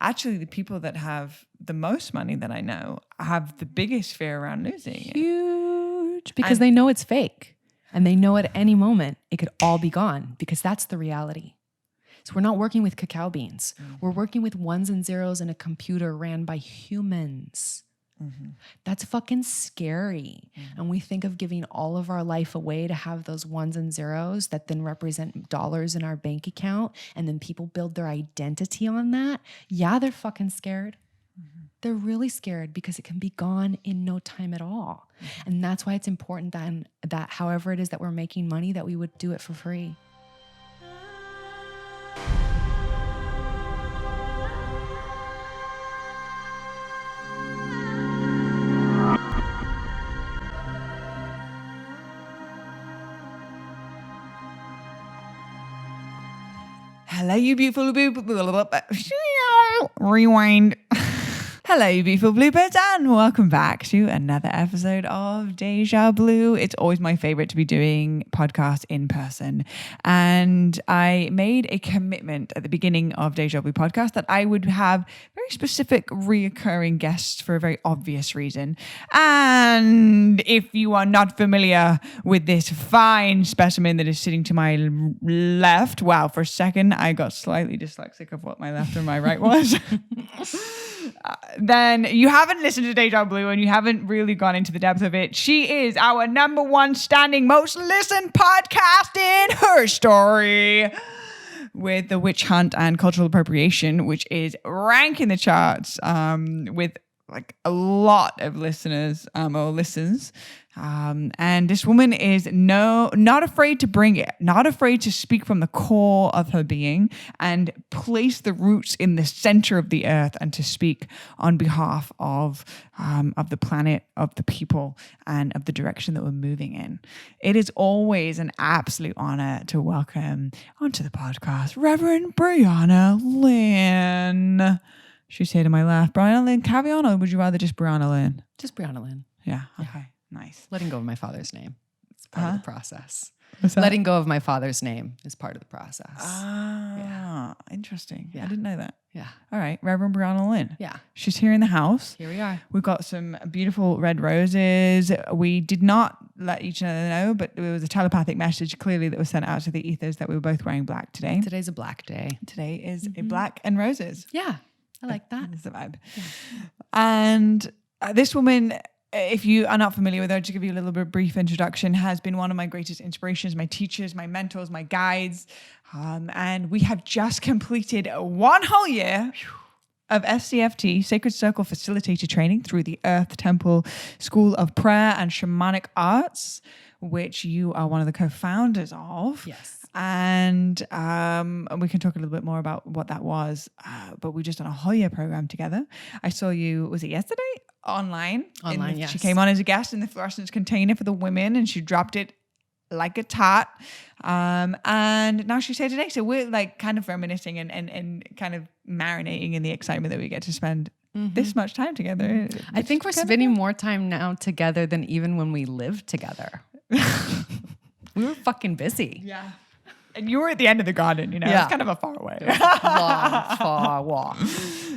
actually the people that have the most money that I know have the biggest fear around losing it. Huge. Because they know it's fake. And they know at any moment it could all be gone, because that's the reality. So we're not working with cacao beans. We're working with ones and zeros in a computer ran by humans. That's fucking scary. And we think of giving all of our life away to have those ones and zeros that then represent dollars in our bank account. And then people build their identity on that. Yeah, they're fucking scared. They're really scared because it can be gone in no time at all. And that's why it's important then that however it is that we're making money, that we would do it for free. Hello, you beautiful rewind. Hello, you beautiful bluebirds, and welcome back to another episode of Deja Blu. It's always my favorite to be doing podcasts in person. And I made a commitment at the beginning of Deja Blu podcast that I would have very specific reoccurring guests for a very obvious reason. And if you are not familiar with this fine specimen that is sitting to my left, wow, for a second, I got slightly dyslexic of what my left and my right was. Then you haven't listened to Deja Blu and you haven't really gone into the depth of it. She is our number one standing most listened podcast in her story, with the witch hunt and cultural appropriation, which is ranking the charts with like a lot of listeners or listens. And this woman is not afraid to bring it, not afraid to speak from the core of her being and place the roots in the center of the earth and to speak on behalf of the planet, of the people, and of the direction that we're moving in. It is always an absolute honor to welcome onto the podcast Reverend Briana Lynn. She's here to my left. Briana Lynn Cavion, or would you rather just Briana Lynn? Just Briana Lynn. Yeah. Okay. Nice. Letting go of my father's name. It's part of the process. What's that? Letting go of my father's name is part of the process. Interesting. Yeah. I didn't know that. Yeah. All right. Reverend Briana Lynn. Yeah. She's here in the house. Here we are. We've got some beautiful red roses. We did not let each other know, but there was a telepathic message clearly that was sent out to the ethers that we were both wearing black today. Today's a black day. Today is a black and roses. Yeah. I like that. That's the vibe. Yeah. And this woman, if you are not familiar with her, to give you a little bit brief introduction, has been one of my greatest inspirations, my teachers, my mentors, my guides. And we have just completed 1 whole year of SCFT, Sacred Circle Facilitator Training through the Earth Temple School of Prayer and Shamanic Arts, which you are one of the co-founders of. Yes. And we can talk a little bit more about what that was. But we just done a whole year program together. I saw you, was it yesterday? Online, yes. She came on as a guest in the fluorescence container for the women, and she dropped it like a tot. And now she's here today. So we're like kind of reminiscing and kind of marinating in the excitement that we get to spend this much time together. I think we're spending more time now together than even when we lived together. We were fucking busy. Yeah. And you were at the end of the garden, you know, Yeah. it's kind of a far away. Long, far walk.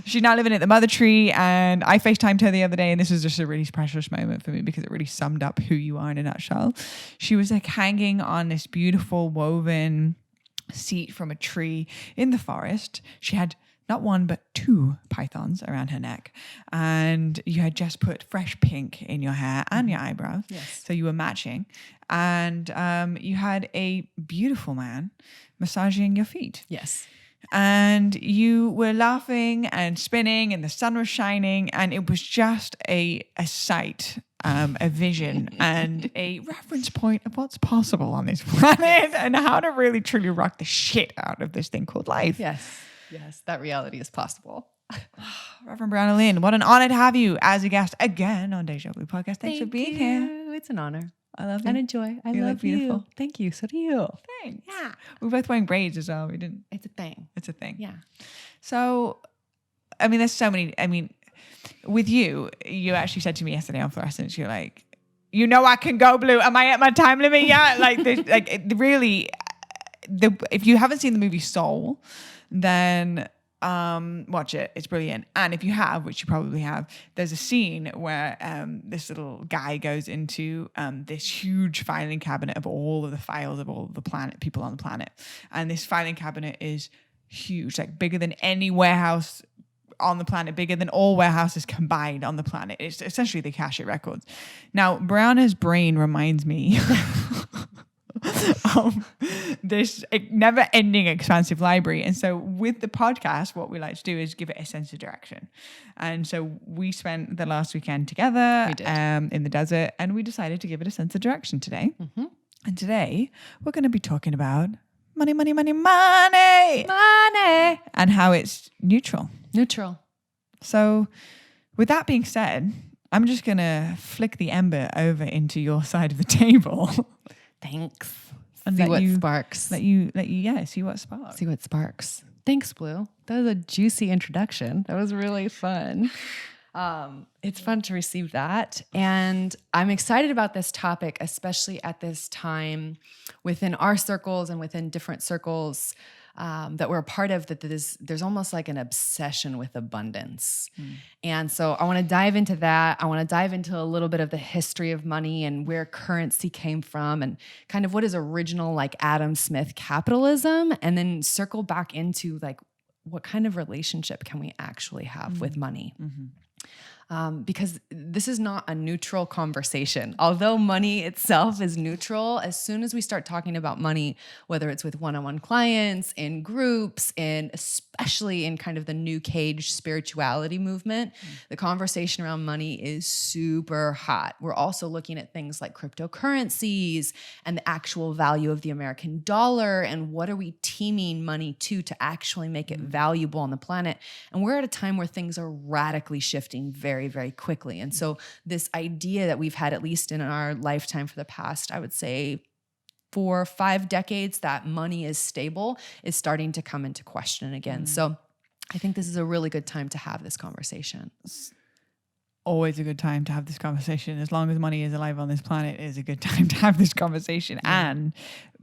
She's now living at the Mother Tree, and I FaceTimed her the other day, and this was just a really precious moment for me because it really summed up who you are in a nutshell. She was like hanging on this beautiful woven seat from a tree in the forest. She had not one, but 2 pythons around her neck. And you had just put fresh pink in your hair and your eyebrows. Yes. So you were matching. And you had a beautiful man massaging your feet. Yes. And you were laughing and spinning and the sun was shining. And it was just a sight, a vision and a reference point of what's possible on this planet and how to really truly rock the shit out of this thing called life. Yes, that reality is possible. Reverend Briana Lynn, what an honor to have you as a guest again on Deja Blu Podcast. Thanks for being here. It's an honor. I love you. And enjoy. I You love look beautiful. you. Thank you. So do you. Thanks. Yeah. We're both wearing braids as well. We didn't. It's a thing. It's a thing. Yeah. So, I mean, there's so many. I mean, with you, you actually said to me yesterday on Fluorescence, you're like, you know, I can go blue. Am I at my time limit yet? If you haven't seen the movie Soul, then watch it. It's brilliant. And if you have, which you probably have, there's a scene where this little guy goes into this huge filing cabinet of all of the files of all of the people on the planet. And this filing cabinet is huge, like bigger than any warehouse on the planet, bigger than all warehouses combined on the planet. It's essentially the Akashic records. Now, Briana's brain reminds me this never-ending expansive library. And so with the podcast, what we like to do is give it a sense of direction. And so we spent the last weekend together in the desert, and we decided to give it a sense of direction today. Mm-hmm. And today we're going to be talking about money, money, money, money. Money. And how it's neutral. Neutral. So with that being said, I'm just going to flick the ember over into your side of the table. Thanks. And see what sparks. See what sparks. See what sparks. Thanks, Blue. That was a juicy introduction. That was really fun. It's fun to receive that. And I'm excited about this topic, especially at this time within our circles and within different circles that we're a part of, that there's almost like an obsession with abundance. And so I want to dive into that. I want to dive into a little bit of the history of money and where currency came from and kind of what is original, like Adam Smith capitalism, and then circle back into like what kind of relationship can we actually have with money? Mm-hmm. Because this is not a neutral conversation. Although money itself is neutral, as soon as we start talking about money, whether it's with one-on-one clients, in groups, and especially in kind of the new cage spirituality movement, the conversation around money is super hot. We're also looking at things like cryptocurrencies and the actual value of the American dollar and what are we teaming money to actually make it valuable on the planet. And we're at a time where things are radically shifting very, very quickly. And so this idea that we've had, at least in our lifetime for the past, I would say 4 or 5 decades, that money is stable, is starting to come into question again. So I think this is a really good time to have this conversation. Always a good time to have this conversation. As long as money is alive on this planet, it is a good time to have this conversation. Yeah. And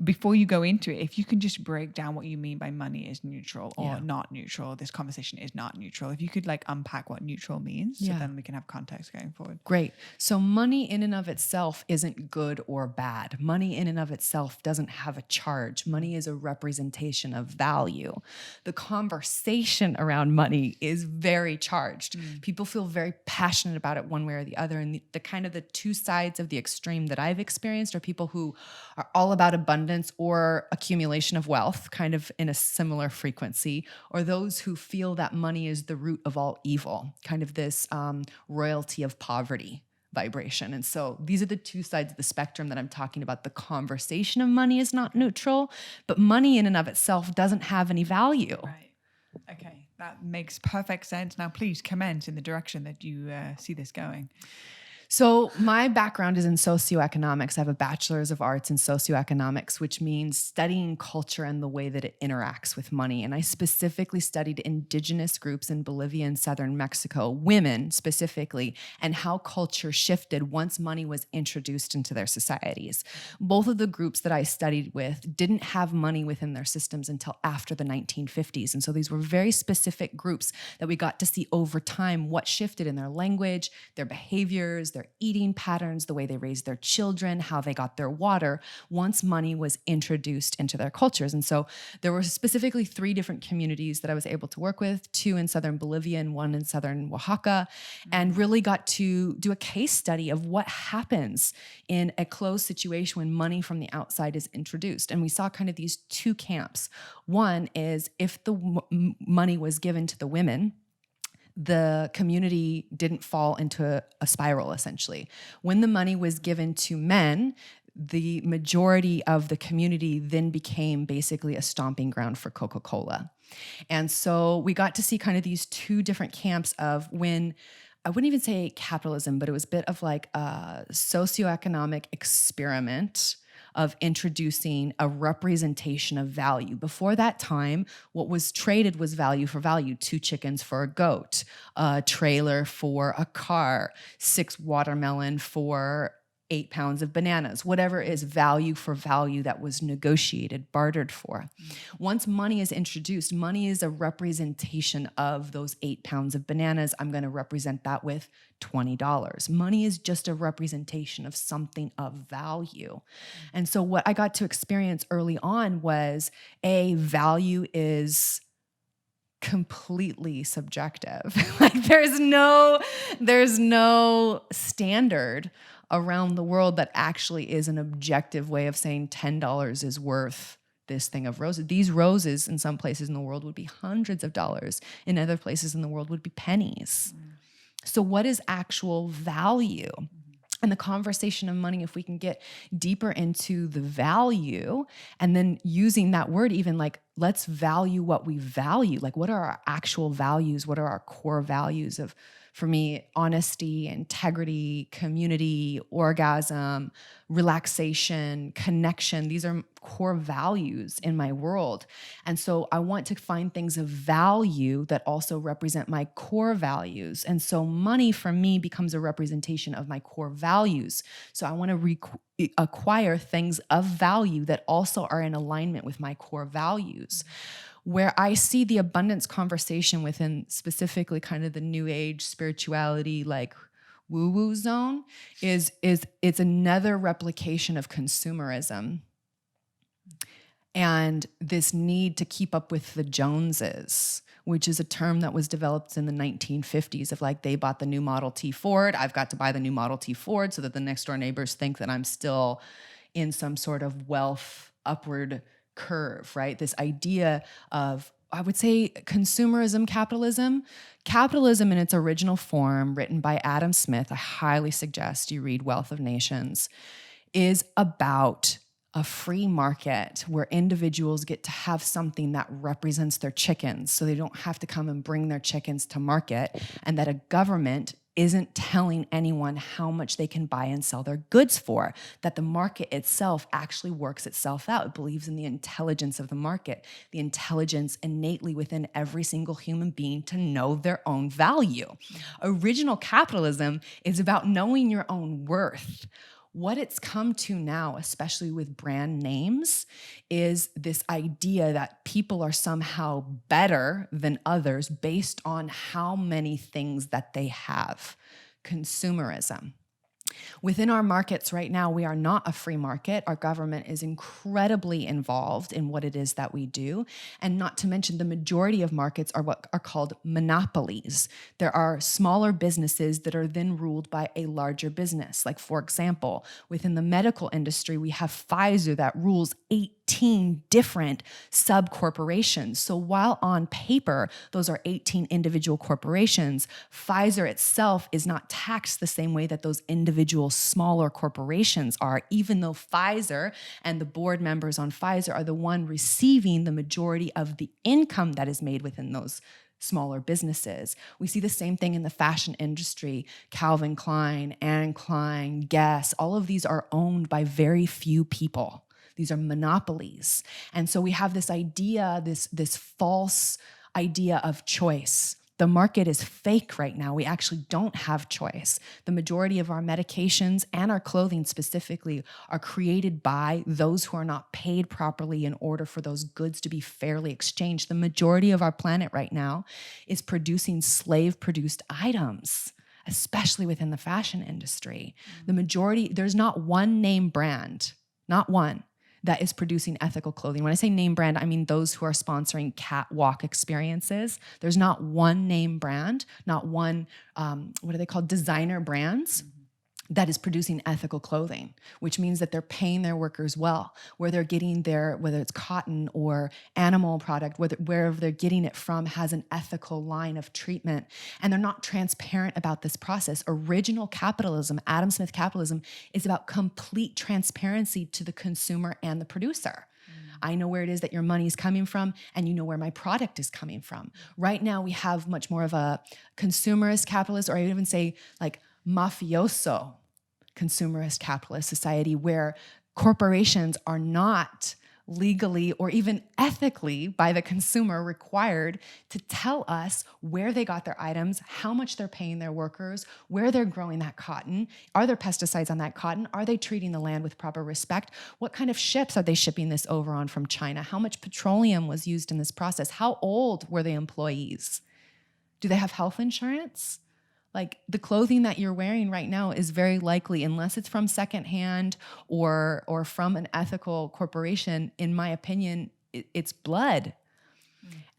before you go into it, if you can just break down what you mean by money is neutral or not neutral, this conversation is not neutral. If you could like unpack what neutral means, so then we can have context going forward. Great. So money in and of itself isn't good or bad. Money in and of itself doesn't have a charge. Money is a representation of value. The conversation around money is very charged. People feel very passionate about it one way or the other. And the kind of the two sides of the extreme that I've experienced are people who are all about abundance or accumulation of wealth, kind of in a similar frequency, or those who feel that money is the root of all evil, kind of this royalty of poverty vibration. And so these are the two sides of the spectrum that I'm talking about. The conversation of money is not neutral, but money in and of itself doesn't have any value. Right. Okay. That makes perfect sense. Now, please comment in the direction that you see this going. So my background is in socioeconomics. I have a bachelor's of arts in socioeconomics, which means studying culture and the way that it interacts with money. And I specifically studied indigenous groups in Bolivia and southern Mexico, women specifically, and how culture shifted once money was introduced into their societies. Both of the groups that I studied with didn't have money within their systems until after the 1950s. And so these were very specific groups that we got to see over time what shifted in their language, their behaviors, their eating patterns, the way they raised their children, how they got their water, once money was introduced into their cultures. And so there were specifically 3 different communities that I was able to work with, 2 in southern Bolivia and 1 in southern Oaxaca, and really got to do a case study of what happens in a closed situation when money from the outside is introduced. And we saw kind of these 2 camps. One is if the money was given to the women, the community didn't fall into a spiral, essentially. When the money was given to men, the majority of the community then became basically a stomping ground for Coca-Cola. And so we got to see kind of these 2 different camps of when, I wouldn't even say capitalism, but it was a bit of like a socioeconomic experiment of introducing a representation of value. Before that time, what was traded was value for value. 2 chickens for a goat, a trailer for a car, 6 watermelon for 8 pounds of bananas, whatever is value for value that was negotiated, bartered for. Once money is introduced, money is a representation of those 8 pounds of bananas. I'm going to represent that with $20. Money is just a representation of something of value. And so what I got to experience early on was value is completely subjective. Like there's no standard around the world that actually is an objective way of saying $10 is worth this thing of roses. These roses in some places in the world would be hundreds of dollars. In other places in the world would be pennies. So what is actual value? And the conversation of money, if we can get deeper into the value and then using that word, even like, let's value what we value. Like, what are our actual values? What are our core values of, for me, honesty, integrity, community, orgasm, relaxation, connection? These are core values in my world. And so I want to find things of value that also represent my core values. And so money for me becomes a representation of my core values. So I want to acquire things of value that also are in alignment with my core values. Where I see the abundance conversation within specifically kind of the new age spirituality, like woo-woo zone, is it's another replication of consumerism and this need to keep up with the Joneses, which is a term that was developed in the 1950s of like, they bought the new Model T Ford, I've got to buy the new Model T Ford so that the next door neighbors think that I'm still in some sort of wealth upward curve, right? This idea of, I would say, consumerism, capitalism in its original form, written by Adam Smith, I highly suggest you read Wealth of Nations, is about a free market where individuals get to have something that represents their chickens so they don't have to come and bring their chickens to market, and that a government isn't telling anyone how much they can buy and sell their goods for, that the market itself actually works itself out. It believes in the intelligence of the market, the intelligence innately within every single human being to know their own value. Original capitalism is about knowing your own worth. What it's come to now, especially with brand names, is this idea that people are somehow better than others based on how many things that they have. Consumerism. Within our markets right now, we are not a free market. Our government is incredibly involved in what it is that we do. And not to mention, the majority of markets are what are called monopolies. There are smaller businesses that are then ruled by a larger business. Like, for example, within the medical industry, we have Pfizer that rules 18 different sub-corporations. So while on paper, those are 18 individual corporations, Pfizer itself is not taxed the same way that those individual smaller corporations are, even though Pfizer and the board members on Pfizer are the one receiving the majority of the income that is made within those smaller businesses. We see the same thing in the fashion industry. Calvin Klein, Anne Klein, Guess, all of these are owned by very few people. These are monopolies. And so we have this idea, this false idea of choice. The market is fake right now. We actually don't have choice. The majority of our medications and our clothing specifically are created by those who are not paid properly in order for those goods to be fairly exchanged. The majority of our planet right now is producing slave-produced items, especially within the fashion industry. The majority, there's not one name brand, not one, that is producing ethical clothing. When I say name brand, I mean those who are sponsoring catwalk experiences. There's not one name brand, not one, what are they called, designer brands that is producing ethical clothing, which means that they're paying their workers well, where they're getting their, whether it's cotton or animal product, wherever they're getting it from has an ethical line of treatment. And they're not transparent about this process. Original capitalism, Adam Smith capitalism, is about complete transparency to the consumer and the producer. I know where it is that your money is coming from, and you know where my product is coming from. Right now, we have much more of a consumerist capitalist, or I would even say like mafioso consumerist capitalist society, where corporations are not legally or even ethically by the consumer required to tell us where they got their items, how much they're paying their workers, where they're growing that cotton. Are there pesticides on that cotton? Are they treating the land with proper respect? What kind of ships are they shipping this over on from China? How much petroleum was used in this process? How old were the employees? Do they have health insurance? Like the clothing that you're wearing right now is very likely, unless it's from secondhand or from an ethical corporation, in my opinion, it's blood.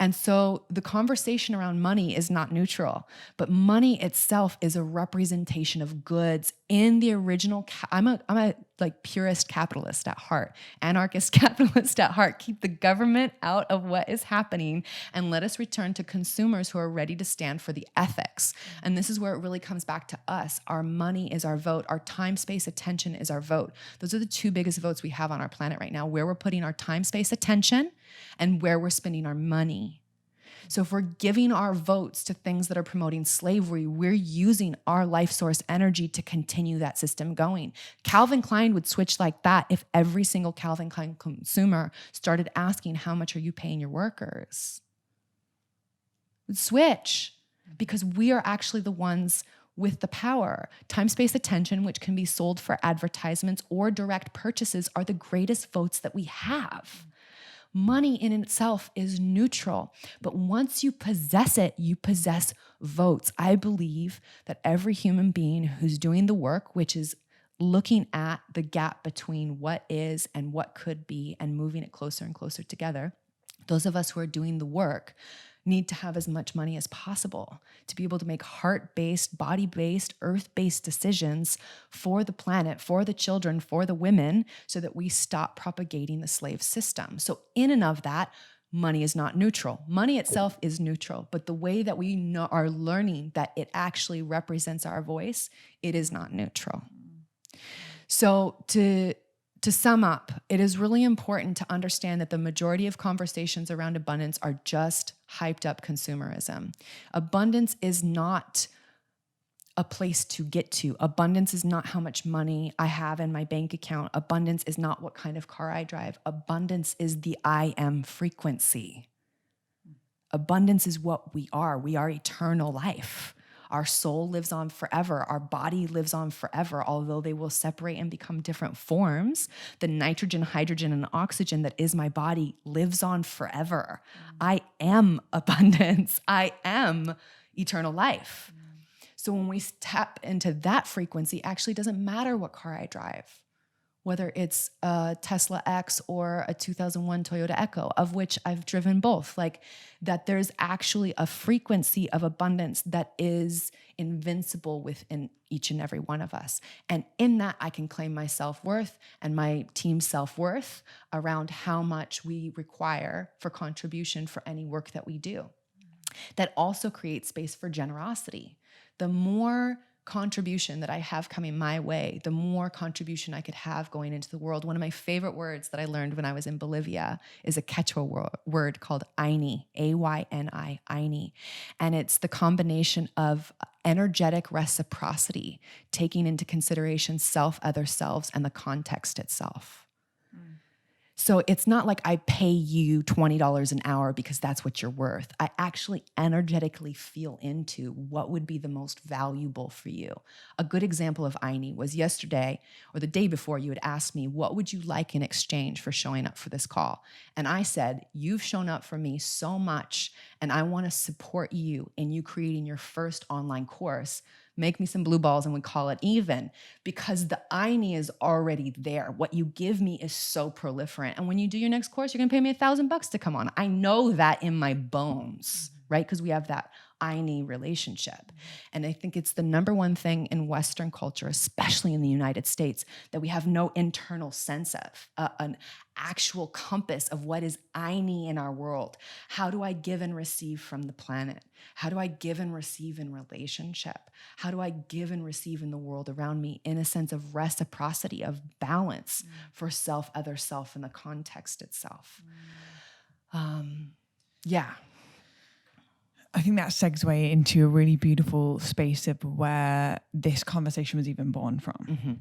And so the conversation around money is not neutral, but money itself is a representation of goods in the original. I'm a like purist capitalist at heart, anarchist capitalist at heart. Keep the government out of what is happening and let us return to consumers who are ready to stand for the ethics. And this is where it really comes back to us. Our money is our vote. Our time, space, attention is our vote. Those are the two biggest votes we have on our planet right now, where we're putting our time, space, attention and where we're spending our money. So if we're giving our votes to things that are promoting slavery, we're using our life source energy to continue that system going. Calvin Klein would switch like that if every single Calvin Klein consumer started asking, how much are you paying your workers? It would switch because we are actually the ones with the power. Time, space, attention, which can be sold for advertisements or direct purchases, are the greatest votes that we have. Money in itself is neutral, but once you possess it, you possess votes. I believe that every human being who's doing the work, which is looking at the gap between what is and what could be and moving it closer and closer together, those of us who are doing the work need to have as much money as possible to be able to make heart-based, body-based, earth-based decisions for the planet, for the children, for the women, so that we stop propagating the slave system. So in and of that, money is not neutral. Money itself is neutral, but the way that we are learning that it actually represents our voice, it is not neutral. So to sum up, it is really important to understand that the majority of conversations around abundance are just hyped up consumerism. Abundance is not a place to get to. Abundance is not how much money I have in my bank account. Abundance is not what kind of car I drive. Abundance is the I am frequency. Abundance is what we are. We are eternal life. Our soul lives on forever. Our body lives on forever, although they will separate and become different forms. The nitrogen, hydrogen, and oxygen that is my body lives on forever. I am abundance. I am eternal life. So when we tap into that frequency, it actually doesn't matter what car I drive, whether it's a Tesla X or a 2001 Toyota Echo, of which I've driven both, like that there's actually a frequency of abundance that is invincible within each and every one of us. And in that, I can claim my self-worth and my team's self-worth around how much we require for contribution for any work that we do. That also creates space for generosity. The more contribution that I have coming my way, the more contribution I could have going into the world. One of my favorite words that I learned when I was in Bolivia is a Quechua word called Ayni, A-Y-N-I, Ayni. And it's the combination of energetic reciprocity, taking into consideration self, other selves, and the context itself. So it's not like I pay you $20 an hour because that's what you're worth. I actually energetically feel into what would be the most valuable for you. A good example of Ayni was yesterday or the day before. You had asked me, what would you like in exchange for showing up for this call? And I said, you've shown up for me so much, and I want to support you in you creating your first online course. Make me some blue balls and we call it even, because the Ayni is already there. What you give me is so proliferant. And when you do your next course, you're going to pay me $1,000 to come on. I know that in my bones, right? Because we have that Ayni relationship. And I think it's the number one thing in Western culture, especially in the United States, that we have no internal sense of, an actual compass of what is Ayni in our world. How do I give and receive from the planet? How do I give and receive in relationship? How do I give and receive in the world around me in a sense of reciprocity, of balance for self, other self, and the context itself? Yeah. I think that segues into a really beautiful space of where this conversation was even born from.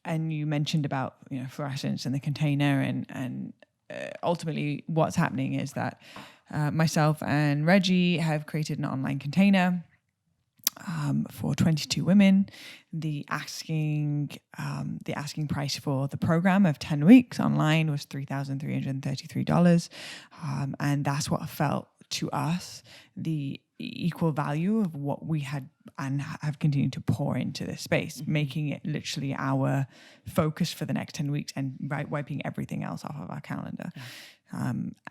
and you mentioned about, fluorescence and the container, and ultimately what's happening is that myself and Reggie have created an online container for 22 women. The asking price for the program of 10 weeks online was $3,333. And that's what felt to us the equal value of what we had and have continued to pour into this space, making it literally our focus for the next 10 weeks and wiping everything else off of our calendar.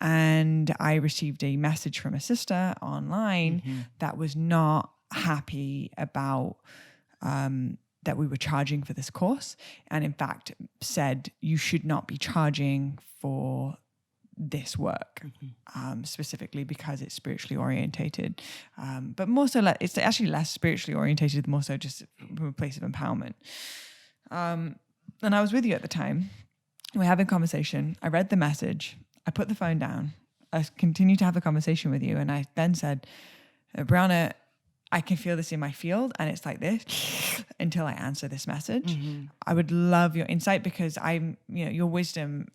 And I received a message from a sister online that was not happy about that we were charging for this course, and in fact said you should not be charging for this work, specifically because it's spiritually orientated, but more so it's actually less spiritually orientated, more so just from a place of empowerment. And I was with you at the time. We're having a conversation. I read the message. I put the phone down. I continued to have a conversation with you, and I then said, Briana, I can feel this in my field, and it's like this until I answer this message. I would love your insight, because your wisdom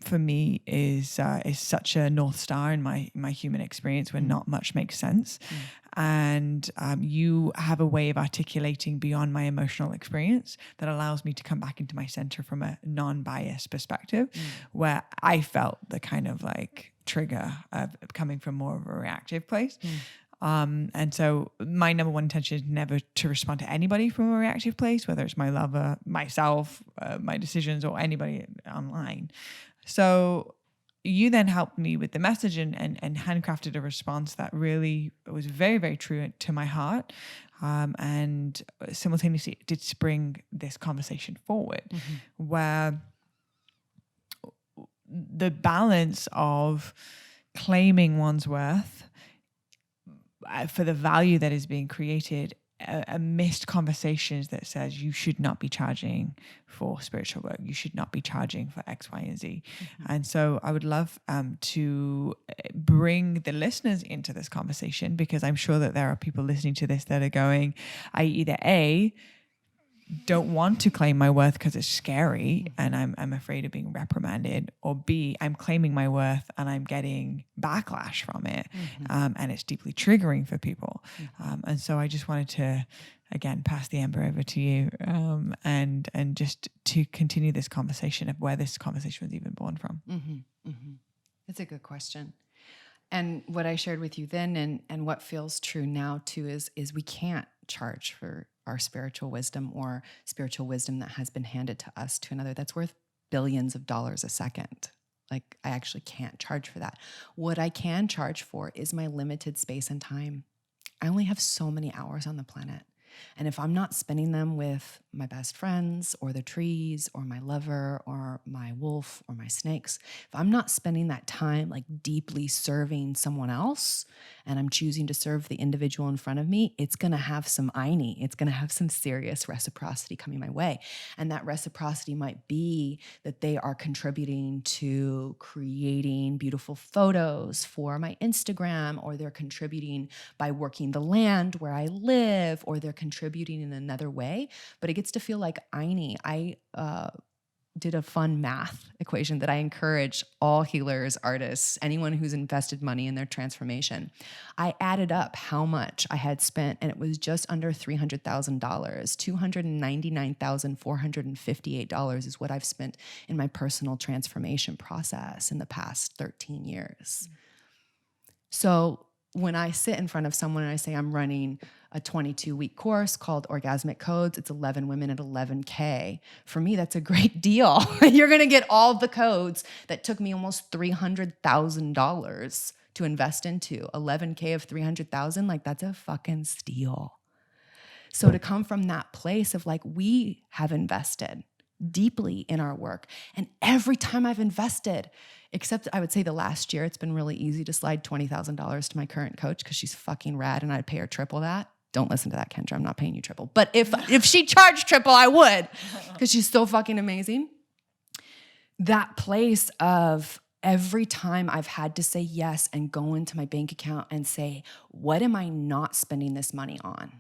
for me is such a North Star in my human experience where not much makes sense. And you have a way of articulating beyond my emotional experience that allows me to come back into my center from a non-biased perspective, where I felt the kind of like trigger of coming from more of a reactive place. And so my number one intention is never to respond to anybody from a reactive place, whether it's my lover, myself, my decisions, or anybody online. So you then helped me with the message and handcrafted a response that really was very, very true to my heart. And simultaneously it did spring this conversation forward, where the balance of claiming one's worth for the value that is being created amidst conversations that says you should not be charging for spiritual work, you should not be charging for X, Y, and Z. And so I would love to bring the listeners into this conversation, because I'm sure that there are people listening to this that are going, I either A, don't want to claim my worth because it's scary and I'm afraid of being reprimanded, or B, I'm claiming my worth and I'm getting backlash from it, and it's deeply triggering for people. And so I just wanted to, again, pass the ember over to you, and just to continue this conversation of where this conversation was even born from. That's a good question. And what I shared with you then and what feels true now too is we can't charge for our spiritual wisdom, or spiritual wisdom that has been handed to us to another that's worth billions of dollars a second. Like, I actually can't charge for that. What I can charge for is my limited space and time. I only have so many hours on the planet. And if I'm not spending them with my best friends or the trees or my lover or my wolf or my snakes, if I'm not spending that time like deeply serving someone else, and I'm choosing to serve the individual in front of me, it's going to have some irony. It's going to have some serious reciprocity coming my way. And that reciprocity might be that they are contributing to creating beautiful photos for my Instagram, or they're contributing by working the land where I live, or they're contributing in another way. But it gets to feel like irony. I did a fun math equation that I encourage all healers, artists, anyone who's invested money in their transformation. I added up how much I had spent, and it was just under $300,000. $299,458 is what I've spent in my personal transformation process in the past 13 years. So when I sit in front of someone and I say I'm running a 22-week course called Orgasmic Codes, it's 11 women at 11K. For me, that's a great deal. You're going to get all the codes that took me almost $300,000 to invest into. 11K of 300,000, like, that's a fucking steal. So to come from that place of like, we have invested deeply in our work. And every time I've invested, except I would say the last year, it's been really easy to slide $20,000 to my current coach because she's fucking rad and I'd pay her triple that. Don't listen to that, Kendra. I'm not paying you triple. But if she charged triple, I would, because she's so fucking amazing. That place of every time I've had to say yes and go into my bank account and say, what am I not spending this money on?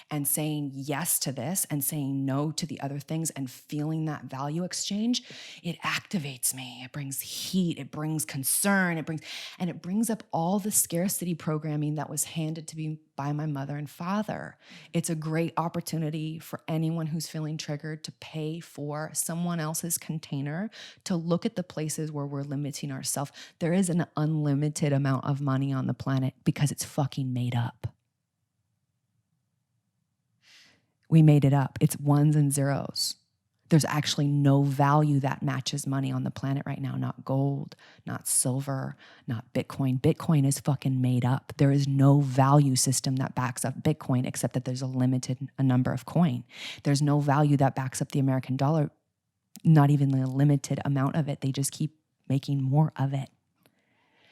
and saying yes to this and saying no to the other things and feeling that value exchange, it activates me. It brings heat, it brings concern, it brings up all the scarcity programming that was handed to me by my mother and father. It's a great opportunity for anyone who's feeling triggered to pay for someone else's container, to look at the places where we're limiting ourselves. There is an unlimited amount of money on the planet because it's fucking made up. We made it up. It's ones and zeros. There's actually no value that matches money on the planet right now. Not gold, not silver, not Bitcoin. Bitcoin is fucking made up. There is no value system that backs up Bitcoin except that there's a number of coin. There's no value that backs up the American dollar, not even a limited amount of it. They just keep making more of it.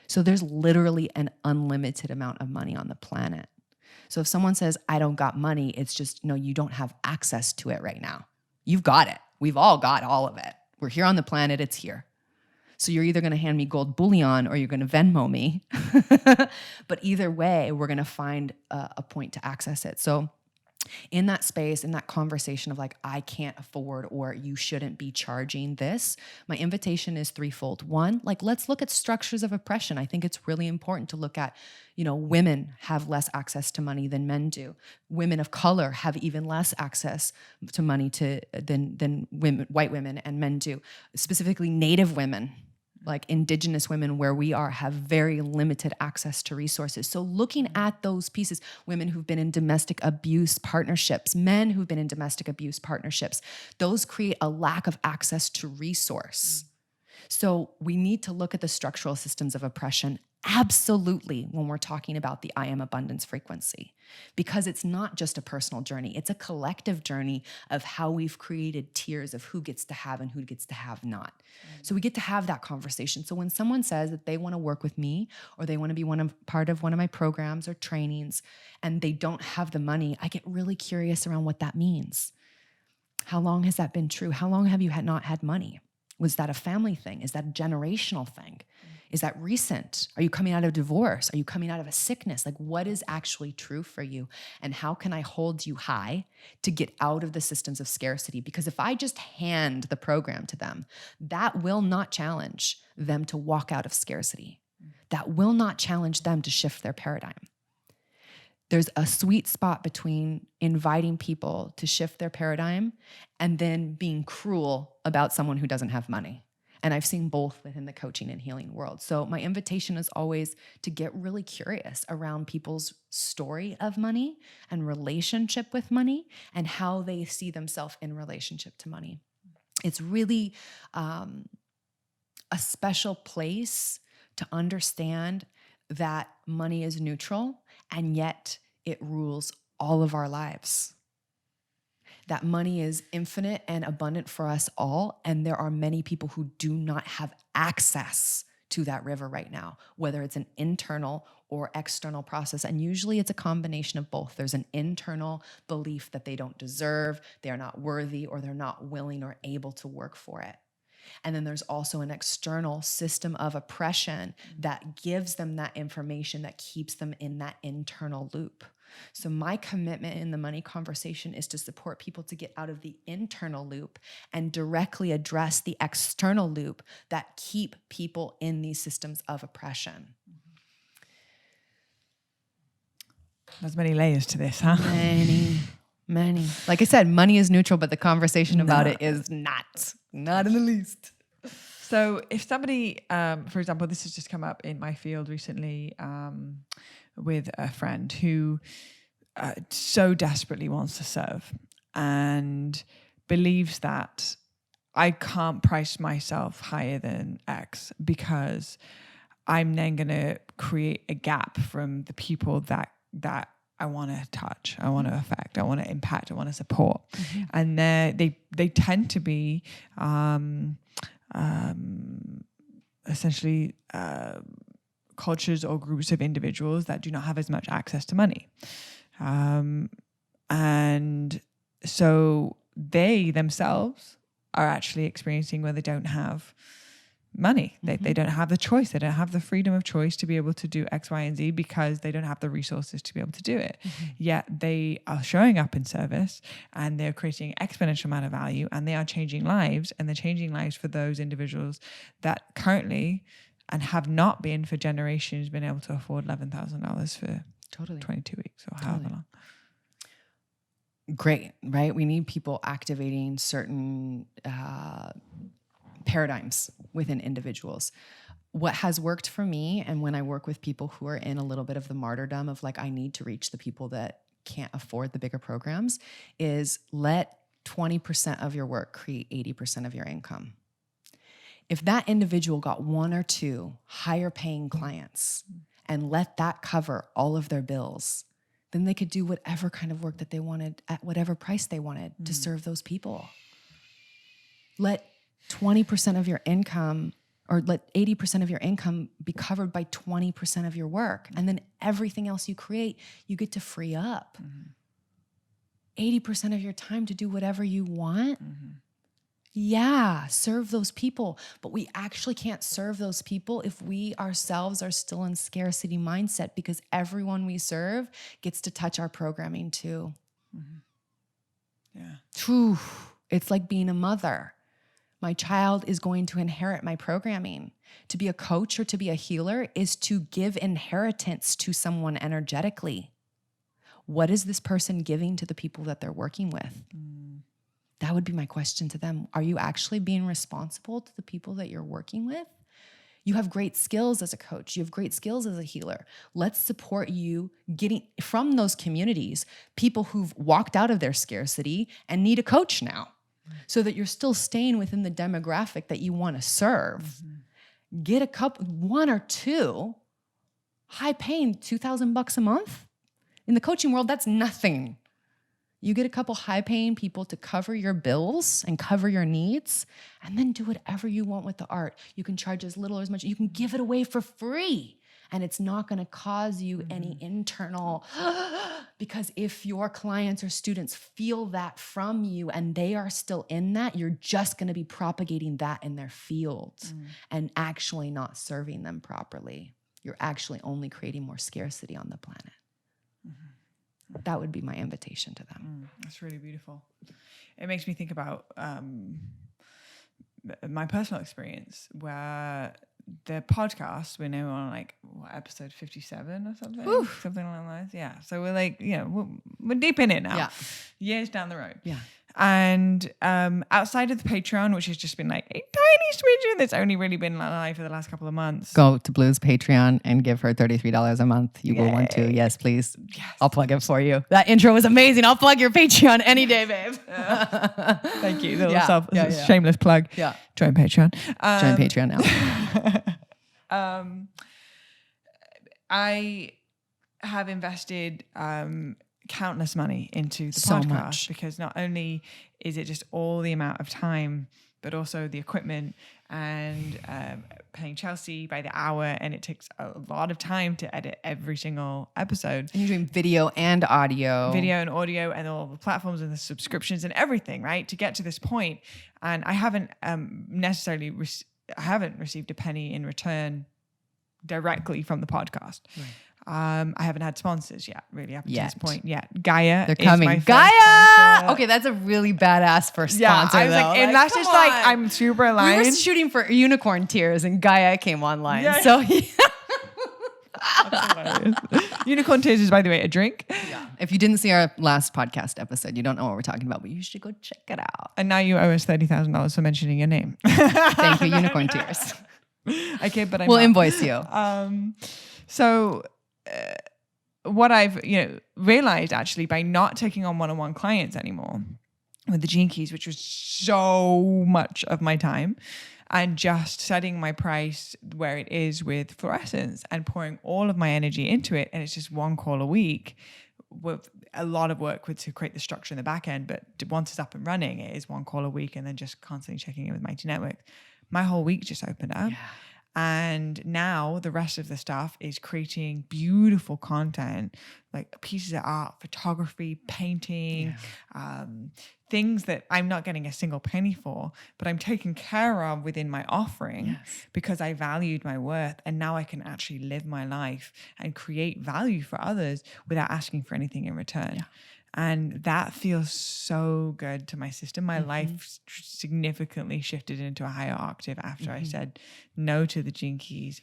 So there's literally an unlimited amount of money on the planet. So if someone says, I don't got money, it's just, no, you don't have access to it right now. You've got it. We've all got all of it. We're here on the planet. It's here. So you're either going to hand me gold bullion or you're going to Venmo me. But either way, we're going to find a point to access it. So in that space, in that conversation of like, I can't afford or you shouldn't be charging this, my invitation is threefold. One, like, let's look at structures of oppression. I think it's really important to look at, women have less access to money than men do. Women of color have even less access to money than women, white women, and men do. Specifically, Native women, like Indigenous women where we are, have very limited access to resources. So looking at those pieces, women who've been in domestic abuse partnerships, men who've been in domestic abuse partnerships, those create a lack of access to resource. So we need to look at the structural systems of oppression absolutely when we're talking about the I am abundance frequency, because it's not just a personal journey. It's a collective journey of how we've created tiers of who gets to have and who gets to have not. So we get to have that conversation. So when someone says that they want to work with me or they want to be part of one of my programs or trainings and they don't have the money, I get really curious around what that means. How long has that been true? How long have you not had money? Was that a family thing? Is that a generational thing? Is that recent? Are you coming out of divorce? Are you coming out of a sickness? Like, what is actually true for you? And how can I hold you high to get out of the systems of scarcity? Because if I just hand the program to them, that will not challenge them to walk out of scarcity. That will not challenge them to shift their paradigm. There's a sweet spot between inviting people to shift their paradigm and then being cruel about someone who doesn't have money. And I've seen both within the coaching and healing world. So my invitation is always to get really curious around people's story of money and relationship with money and how they see themselves in relationship to money. It's really a special place to understand that money is neutral and yet it rules all of our lives. That money is infinite and abundant for us all, and there are many people who do not have access to that river right now, whether it's an internal or external process. And usually it's a combination of both. There's an internal belief that they don't deserve, they are not worthy, or they're not willing or able to work for it. And then there's also an external system of oppression that gives them that information that keeps them in that internal loop. So my commitment in the money conversation is to support people to get out of the internal loop and directly address the external loop that keep people in these systems of oppression. There's many layers to this, huh? Many. Like I said, money is neutral, but the conversation about it is not in the least. So if somebody, for example, this has just come up in my field recently with a friend who so desperately wants to serve and believes that I can't price myself higher than X because I'm then going to create a gap from the people that I want to touch, I want to affect, I want to impact, I want to support. Mm-hmm. And they tend to be essentially cultures or groups of individuals that do not have as much access to money. And so they themselves are actually experiencing where they don't have money. They don't have the choice. They don't have the freedom of choice to be able to do X, Y, and Z because they don't have the resources to be able to do it. Yet they are showing up in service and they're creating exponential amount of value and they are changing lives, and they're changing lives for those individuals that currently and have not been for generations been able to afford $11,000 for 22 weeks or however long. Great, right? We need people activating certain paradigms within individuals. What has worked for me, and when I work with people who are in a little bit of the martyrdom of like, I need to reach the people that can't afford the bigger programs, is let 20% of your work create 80% of your income. If that individual got 1 or 2 higher paying clients and let that cover all of their bills, then they could do whatever kind of work that they wanted at whatever price they wanted to serve those people. Let 20% of your income, or let 80% of your income be covered by 20% of your work. And then everything else you create, you get to free up 80% of your time to do whatever you want. Yeah, serve those people. But we actually can't serve those people if we ourselves are still in scarcity mindset, because everyone we serve gets to touch our programming too. Yeah. It's like being a mother. My child is going to inherit my programming. To be a coach or to be a healer is to give inheritance to someone energetically. What is this person giving to the people that they're working with? That would be my question to them. Are you actually being responsible to the people that you're working with? You have great skills as a coach. You have great skills as a healer. Let's support you getting from those communities people who've walked out of their scarcity and need a coach now, so that you're still staying within the demographic that you want to serve. Get a couple, 1 or 2 high paying $2,000 a month. In the coaching world, that's nothing. You get a couple high-paying people to cover your bills and cover your needs, and then do whatever you want with the art. You can charge as little or as much. You can give it away for free, and it's not going to cause you any internal, because if your clients or students feel that from you and they are still in that, you're just going to be propagating that in their fields and actually not serving them properly. You're actually only creating more scarcity on the planet. That would be my invitation to them. That's really beautiful. It makes me think about my personal experience where the podcast, we're now on like episode 57 or something, something along those lines. Yeah. So we're like, we're deep in it now, years down the road. Yeah. And outside of the Patreon, which has just been like a tiny smidgen that's only really been live for the last couple of months. Go to Blu's Patreon and give her $33 a month. You will want to. Yes, please. Yes. I'll plug it for you. That intro was amazing. I'll plug your Patreon any day, babe. Thank you. Shameless plug. Yeah. Join Patreon. Join Patreon now. I have invested countless money into the podcast because not only is it just all the amount of time, but also the equipment and paying Chelsea by the hour, and it takes a lot of time to edit every single episode. And you're doing video and audio. Video and audio and all the platforms and the subscriptions and everything, right? To get to this point. And I haven't necessarily received a penny in return directly from the podcast. Right. I haven't had sponsors yet, really, up to this point yet. Gaia, they're coming. Gaia, okay, that's a really badass first sponsor. I was like, and that's just like, I'm super aligned. We were shooting for Unicorn Tears, and Gaia came online. Yeah. So Unicorn Tears is, by the way, a drink. Yeah. If you didn't see our last podcast episode, you don't know what we're talking about, but you should go check it out. And now you owe us $30,000 for mentioning your name. Thank you, Unicorn Tears. Okay, but we'll invoice you. So what I've realized actually by not taking on one-on-one clients anymore with the Gene Keys, which was so much of my time, and just setting my price where it is with fluorescence and pouring all of my energy into it, and it's just one call a week with a lot of work to create the structure in the back end. But once it's up and running, it is one call a week, and then just constantly checking in with Mighty Network. My whole week just opened up. Yeah. And now the rest of the staff is creating beautiful content, like pieces of art, photography, painting, things that I'm not getting a single penny for, but I'm taken care of within my offering because I valued my worth. And now I can actually live my life and create value for others without asking for anything in return. Yeah. And that feels so good to my system. My life significantly shifted into a higher octave after I said no to the Gene Keys,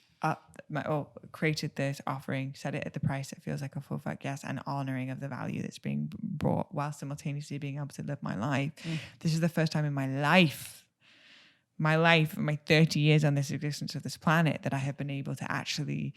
created this offering, set it at the price that feels like a full fuck yes, and honoring of the value that's being brought while simultaneously being able to live my life. This is the first time in my life, my 30 years on this existence of this planet, that I have been able to actually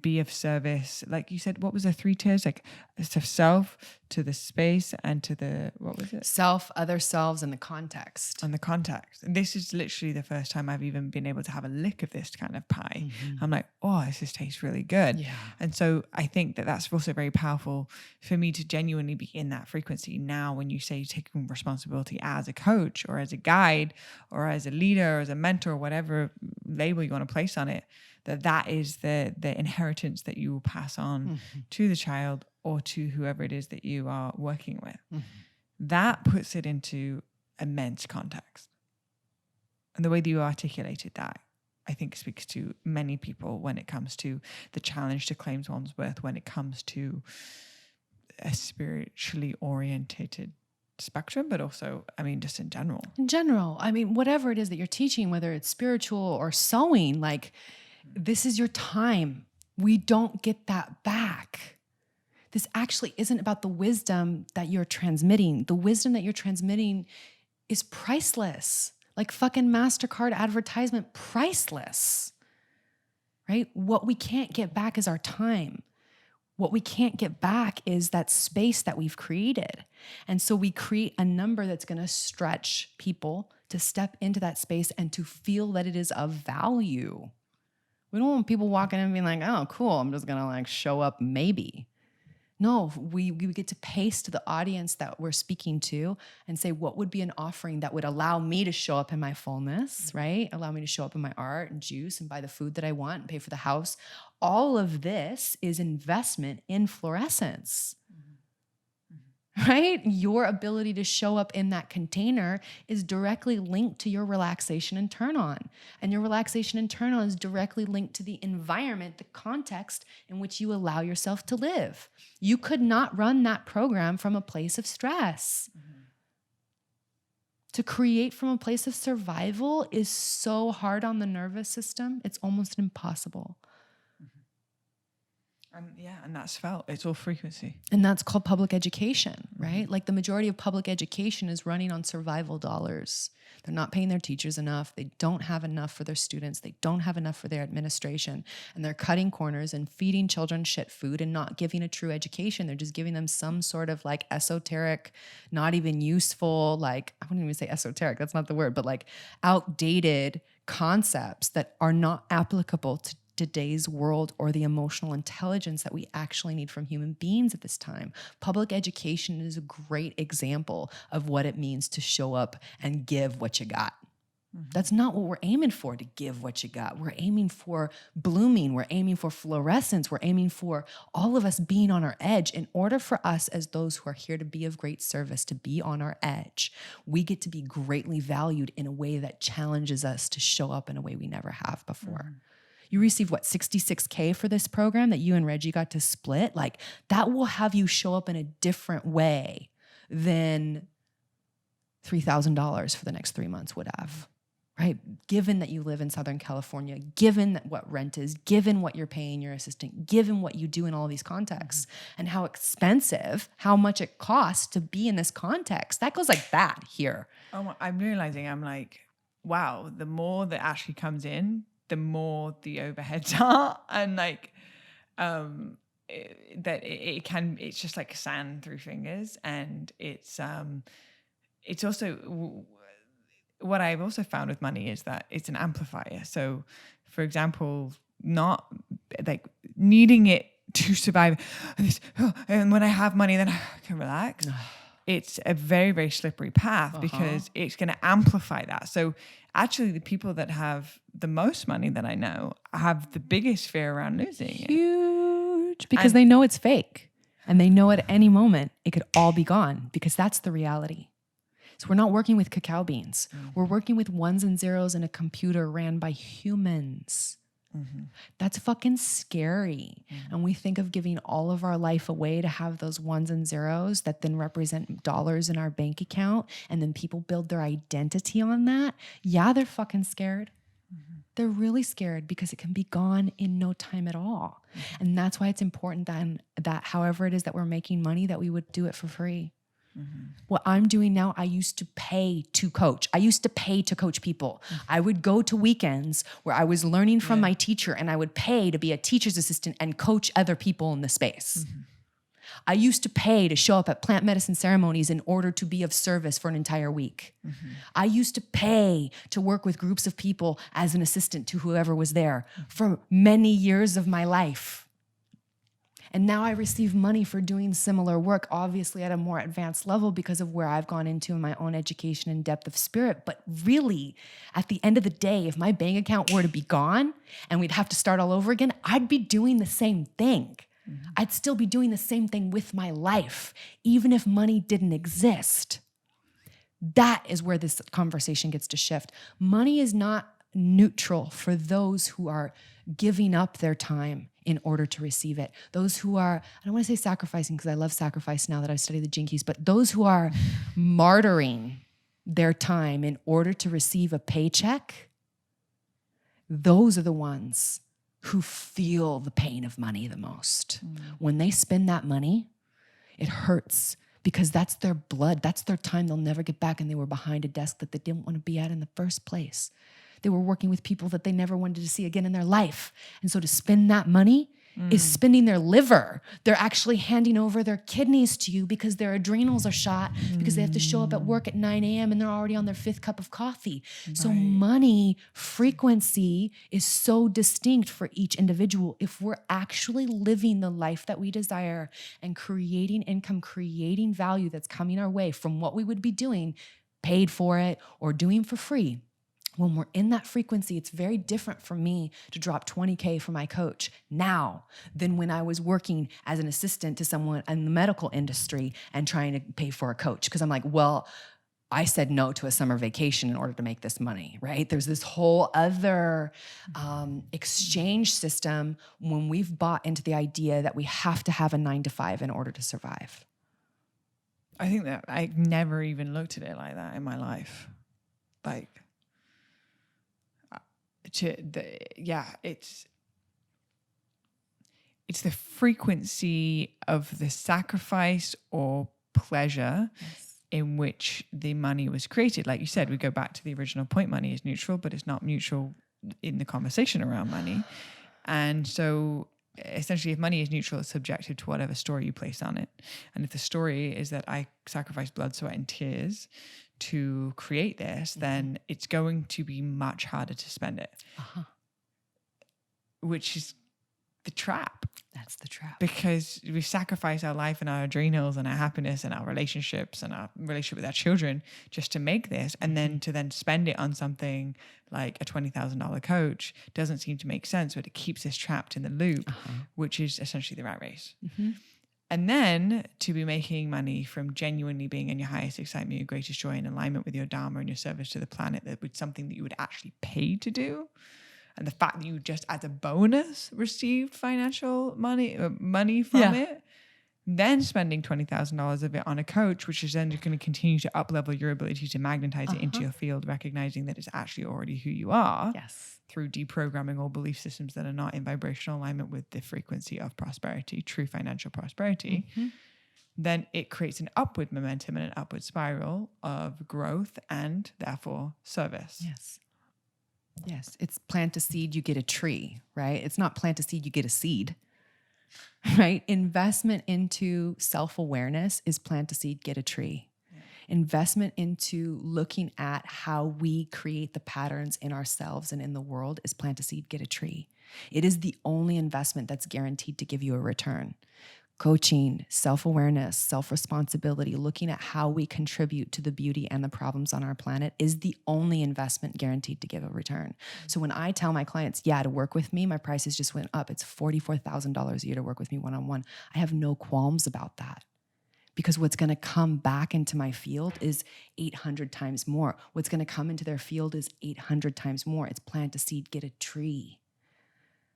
be of service. Like you said, what was the 3 tiers? Like to self, to the space, and to the, what was it? Self, other selves, and the context. And the context. And this is literally the first time I've even been able to have a lick of this kind of pie. I'm like, oh, this tastes really good. Yeah. And so I think that that's also very powerful for me to genuinely be in that frequency. Now, when you say taking responsibility as a coach or as a guide or as a leader or as a mentor, whatever label you want to place on it, that is the inheritance that you will pass on to the child or to whoever it is that you are working with. That puts it into immense context. And the way that you articulated that, I think, speaks to many people when it comes to the challenge to claim one's worth, when it comes to a spiritually orientated spectrum, but also, I mean, just in general. In general, I mean, whatever it is that you're teaching, whether it's spiritual or sewing, like, this is your time. We don't get that back. This actually isn't about the wisdom that you're transmitting. The wisdom that you're transmitting is priceless. Like fucking MasterCard advertisement, priceless, right? What we can't get back is our time. What we can't get back is that space that we've created. And so we create a number that's going to stretch people to step into that space and to feel that it is of value. We don't want people walking in and being like, oh, cool, I'm just going to like show up maybe. No, we get to pace to the audience that we're speaking to and say, what would be an offering that would allow me to show up in my fullness, right? Allow me to show up in my art and juice and buy the food that I want and pay for the house. All of this is investment in fluorescence. Right? Your ability to show up in that container is directly linked to your relaxation and turn on. And your relaxation and turn on is directly linked to the environment, the context in which you allow yourself to live. You could not run that program from a place of stress. To create from a place of survival is so hard on the nervous system, it's almost impossible. And that's felt. It's all frequency. And that's called public education, right? Like the majority of public education is running on survival dollars. They're not paying their teachers enough. They don't have enough for their students. They don't have enough for their administration. And they're cutting corners and feeding children shit food and not giving a true education. They're just giving them some sort of like esoteric, not even useful, like, I wouldn't even say esoteric, that's not the word, but like outdated concepts that are not applicable to today's world or the emotional intelligence that we actually need from human beings at this time. Public education is a great example of what it means to show up and give what you got. That's not what we're aiming for, to give what you got. We're aiming for blooming. We're aiming for fluorescence. We're aiming for all of us being on our edge. In order for us as those who are here to be of great service, to be on our edge, we get to be greatly valued in a way that challenges us to show up in a way we never have before. You receive what, $66K for this program that you and Reggie got to split? Like that will have you show up in a different way than $3,000 for the next 3 months would have, right? Given that you live in Southern California, given that what rent is, given what you're paying your assistant, given what you do in all these contexts and how expensive, how much it costs to be in this context, that goes like that here. Oh, I'm realizing, I'm like, wow, the more that actually comes in, the more the overheads are, and like it's just like sand through fingers. And it's also what I've also found with money is that it's an amplifier. So for example, not like needing it to survive and when I have money then I can relax. it's a very, very slippery path because it's going to amplify that. So actually the people that have the most money that I know have the biggest fear around losing it. Huge. Because they know it's fake. And they know at any moment it could all be gone because that's the reality. So we're not working with cacao beans. We're working with ones and zeros in a computer ran by humans. That's fucking scary. And we think of giving all of our life away to have those ones and zeros that then represent dollars in our bank account. And then people build their identity on that. Yeah, they're fucking scared. They're really scared because it can be gone in no time at all. And that's why it's important then that however it is that we're making money, that we would do it for free. What I'm doing now, I used to pay to coach. I used to pay to coach people. I would go to weekends where I was learning from my teacher and I would pay to be a teacher's assistant and coach other people in the space. I used to pay to show up at plant medicine ceremonies in order to be of service for an entire week. I used to pay to work with groups of people as an assistant to whoever was there for many years of my life. And now I receive money for doing similar work, obviously at a more advanced level because of where I've gone into in my own education and depth of spirit. But really, at the end of the day, if my bank account were to be gone and we'd have to start all over again, I'd be doing the same thing. I'd still be doing the same thing with my life, even if money didn't exist. That is where this conversation gets to shift. Money is not neutral for those who are giving up their time in order to receive it. Those who are, I don't want to say sacrificing because I love sacrifice now that I've studied the Jinkies, but those who are martyring their time in order to receive a paycheck, those are the ones who feel the pain of money the most. When they spend that money, it hurts because that's their blood, that's their time they'll never get back, and they were behind a desk that they didn't want to be at in the first place. They were working with people that they never wanted to see again in their life. And so to spend that money is spending their liver. They're actually handing over their kidneys to you because their adrenals are shot because they have to show up at work at 9 a.m. and they're already on their 5th cup of coffee. So money frequency is so distinct for each individual. If we're actually living the life that we desire and creating income, creating value that's coming our way from what we would be doing, paid for it or doing for free, when we're in that frequency, it's very different for me to drop 20K for my coach now than when I was working as an assistant to someone in the medical industry and trying to pay for a coach. Because I'm like, well, I said no to a summer vacation in order to make this money, right? There's this whole other exchange system when we've bought into the idea that we have to have a 9 to 5 in order to survive. I think that I never even looked at it like that in my life. Like, it's the frequency of the sacrifice or pleasure in which the money was created. Like you said, we go back to the original point. Money is neutral, but it's not neutral in the conversation around money. And so essentially, if money is neutral, it's subjective to whatever story you place on it. And if the story is that I sacrificed blood, sweat, and tears to create this, then it's going to be much harder to spend it. Which is the trap. That's the trap. Because we sacrifice our life and our adrenals and our happiness and our relationships and our relationship with our children just to make this, and then to spend it on something like a $20,000 coach doesn't seem to make sense, but it keeps us trapped in the loop, which is essentially the rat race. And then to be making money from genuinely being in your highest excitement, your greatest joy, in alignment with your dharma and your service to the planet, that was something that you would actually pay to do. And the fact that you just as a bonus received financial money from it, then spending $20,000 of it on a coach, which is then going to continue to up-level your ability to magnetize it into your field, recognizing that it's actually already who you are. Through deprogramming all belief systems that are not in vibrational alignment with the frequency of prosperity, true financial prosperity, then it creates an upward momentum and an upward spiral of growth and therefore service. Yes, it's plant a seed, you get a tree, right? It's not plant a seed, you get a seed, right? Investment into self-awareness is plant a seed, get a tree. Investment into looking at how we create the patterns in ourselves and in the world is plant a seed, get a tree. It is the only investment that's guaranteed to give you a return. coaching, self-awareness, self-responsibility, looking at how we contribute to the beauty and the problems on our planet is the only investment guaranteed to give a return. So when I tell my clients, to work with me, my prices just went up. It's $44,000 a year to work with me one-on-one. I have no qualms about that. Because what's going to come back into my field is 800 times more. What's going to come into their field is 800 times more. It's plant a seed, get a tree.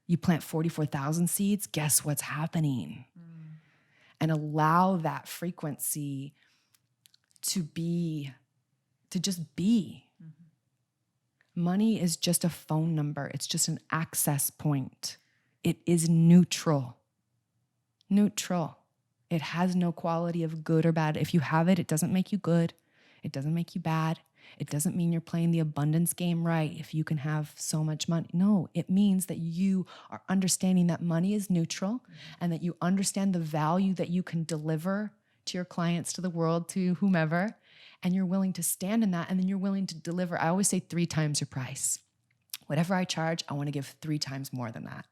You plant 44,000 seeds, guess what's happening? And allow that frequency to just be. Money is just a phone number. It's just an access point. It is neutral. Neutral. It has no quality of good or bad. If you have it, it doesn't make you good. It doesn't make you bad. It doesn't mean you're playing the abundance game right if you can have so much money. No, it means that you are understanding that money is neutral and that you understand the value that you can deliver to your clients, to the world, to whomever, and you're willing to stand in that, and then you're willing to deliver. I always say 3 times your price. Whatever I charge, I want to give 3 times more than that.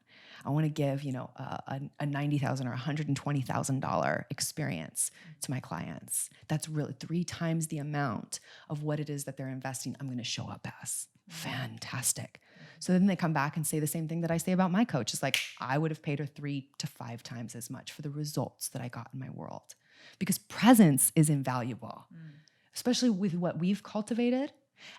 I want to give, a $90,000 or $120,000 experience to my clients. That's really 3 times the amount of what it is that they're investing. I'm going to show up as fantastic. So then they come back and say the same thing that I say about my coach. It's like, I would have paid her 3 to 5 times as much for the results that I got in my world, because presence is invaluable, especially with what we've cultivated.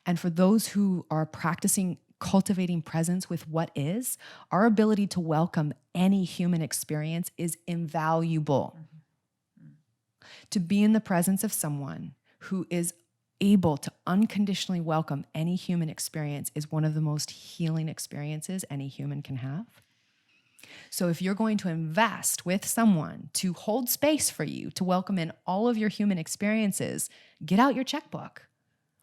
And for those who are practicing cultivating presence with what is, our ability to welcome any human experience is invaluable. To be in the presence of someone who is able to unconditionally welcome any human experience is one of the most healing experiences any human can have. So if you're going to invest with someone to hold space for you, to welcome in all of your human experiences, get out your checkbook.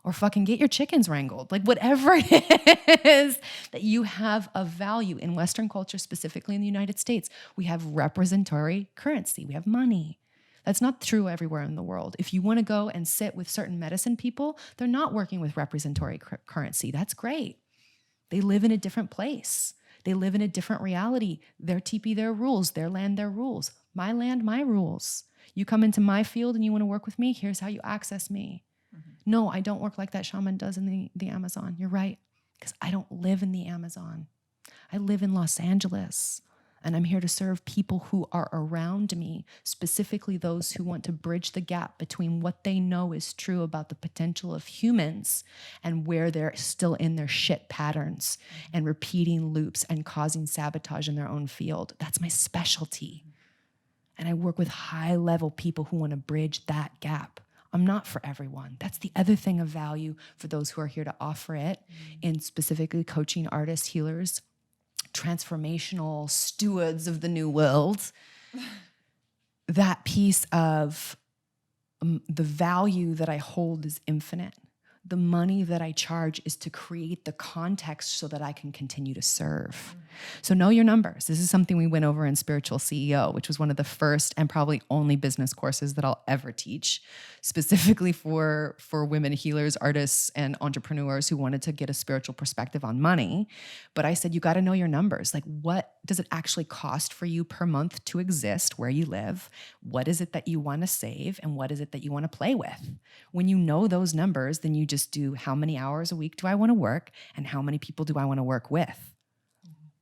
Or fucking get your chickens wrangled. Like whatever it is that you have of value. In Western culture, specifically in the United States, we have representatory currency. We have money. That's not true everywhere in the world. If you want to go and sit with certain medicine people, they're not working with representatory currency. That's great. They live in a different place. They live in a different reality. Their teepee, their rules. Their land, their rules. My land, my rules. You come into my field and you want to work with me, here's how you access me. No, I don't work like that shaman does in the Amazon. You're right, because I don't live in the Amazon. I live in Los Angeles, and I'm here to serve people who are around me, specifically those who want to bridge the gap between what they know is true about the potential of humans and where they're still in their shit patterns and repeating loops and causing sabotage in their own field. That's my specialty. And I work with high-level people who want to bridge that gap. I'm not for everyone. That's the other thing of value for those who are here to offer it in specifically coaching artists, healers, transformational stewards of the new world. That piece of the value that I hold is infinite. The money that I charge is to create the context so that I can continue to serve. So know your numbers. This is something we went over in Spiritual CEO, which was one of the first and probably only business courses that I'll ever teach, specifically for women healers, artists, and entrepreneurs who wanted to get a spiritual perspective on money. But I said, you got to know your numbers. Like, what does it actually cost for you per month to exist where you live? What is it that you want to save? And what is it that you want to play with? When you know those numbers, then you just do, how many hours a week do I want to work? And how many people do I want to work with?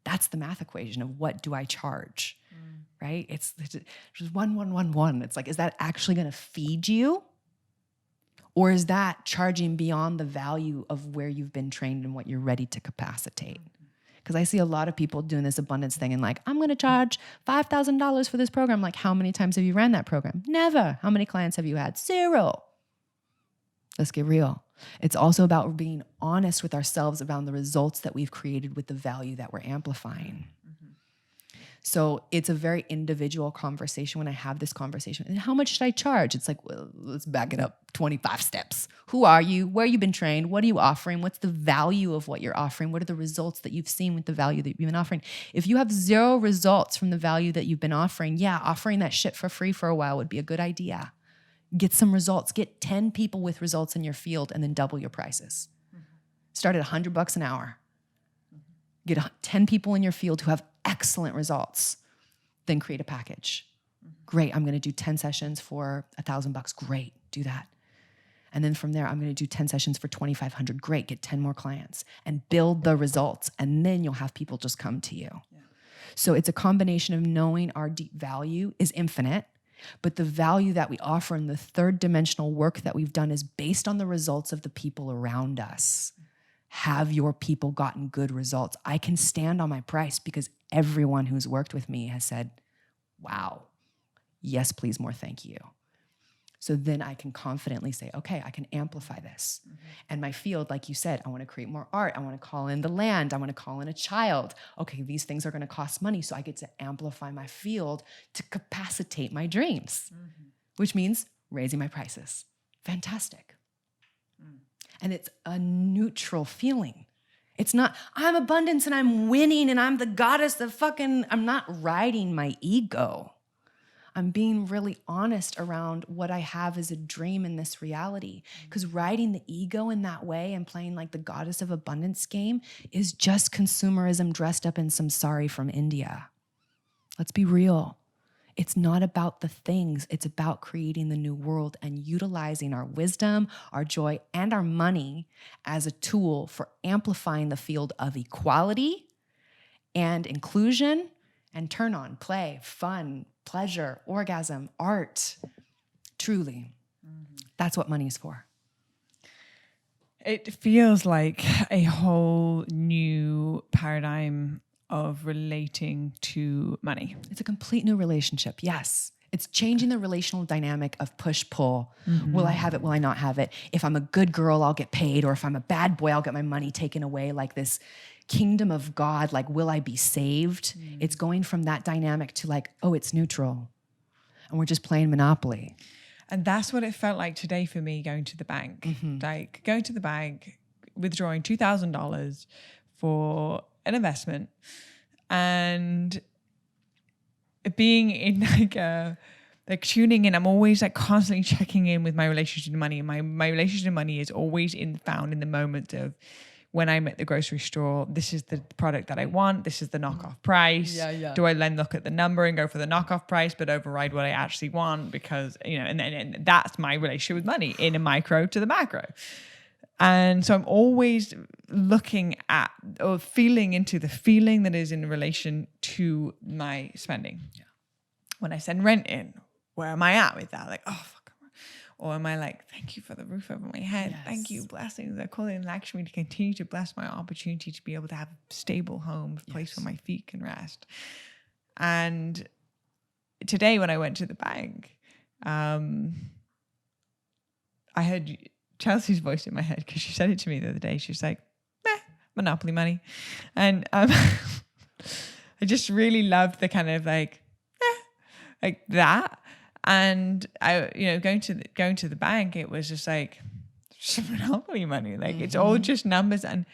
That's the math equation of what do I charge, right? It's just 1, 1, 1, 1. It's like, is that actually going to feed you? Or is that charging beyond the value of where you've been trained and what you're ready to capacitate? Because I see a lot of people doing this abundance thing and like, I'm going to charge $5,000 for this program. Like, how many times have you ran that program? Never. How many clients have you had? 0. Let's get real. It's also about being honest with ourselves around the results that we've created with the value that we're amplifying. So it's a very individual conversation when I have this conversation. And how much should I charge? It's like, well, let's back it up 25 steps. Who are you? Where have you been trained? What are you offering? What's the value of what you're offering? What are the results that you've seen with the value that you've been offering? If you have 0 results from the value that you've been offering, offering that shit for free for a while would be a good idea. Get some results. Get 10 people with results in your field and then double your prices. Start at $100 an hour. Get 10 people in your field who have excellent results. Then create a package. Great. I'm going to do 10 sessions for $1,000. Great. Do that. And then from there, I'm going to do 10 sessions for 2,500. Great. Get 10 more clients and build the results. And then you'll have people just come to you. Yeah. So it's a combination of knowing our deep value is infinite, but the value that we offer in the third dimensional work that we've done is based on the results of the people around us. Have your people gotten good results? I can stand on my price because everyone who's worked with me has said, wow, yes, please, more thank you. So then I can confidently say, okay, I can amplify this. Mm-hmm. And my field, like you said, I want to create more art. I want to call in the land. I want to call in a child. Okay, these things are going to cost money. So I get to amplify my field to capacitate my dreams, which means raising my prices. Fantastic. And it's a neutral feeling. It's not, I'm abundance and I'm winning and I'm the goddess of I'm not riding my ego. I'm being really honest around what I have as a dream in this reality. Because riding the ego in that way and playing like the goddess of abundance game is just consumerism dressed up in samsari from India. Let's be real. It's not about the things. It's about creating the new world and utilizing our wisdom, our joy, and our money as a tool for amplifying the field of equality and inclusion and turn on, play, fun, pleasure, orgasm, art. Truly. That's what money is for. It feels like a whole new paradigm of relating to money. It's a complete new relationship. Yes. It's changing the relational dynamic of push-pull. Mm-hmm. Will I have it? Will I not have it? If I'm a good girl, I'll get paid. Or if I'm a bad boy, I'll get my money taken away. Like this kingdom of God, like, will I be saved? It's going from that dynamic to like, oh, it's neutral. And we're just playing Monopoly. And that's what it felt like today for me going to the bank. Mm-hmm. Like going to the bank, withdrawing $2,000 for an investment and being in like tuning in. I'm always like constantly checking in with my relationship to money. And my relationship to money is always found in the moment of when I'm at the grocery store, this is the product that I want. This is the knockoff price. Yeah. Do I then look at the number and go for the knockoff price, but override what I actually want? Because, and that's my relationship with money in a micro to the macro. And so I'm always looking at or feeling into the feeling that is in relation to my spending. Yeah. When I send rent in, where am I at with that? Like, oh, fuck. Or am I like, thank you for the roof over my head. Yes. Thank you, blessings. I call it an action to continue to bless my opportunity to be able to have a stable home, a place where my feet can rest. And today when I went to the bank, I heard Chelsea's voice in my head because she said it to me the other day. She was like, Monopoly money. And I just really loved the kind of like that. And I, going to the bank, it was just like Monopoly money. Like it's all just numbers. And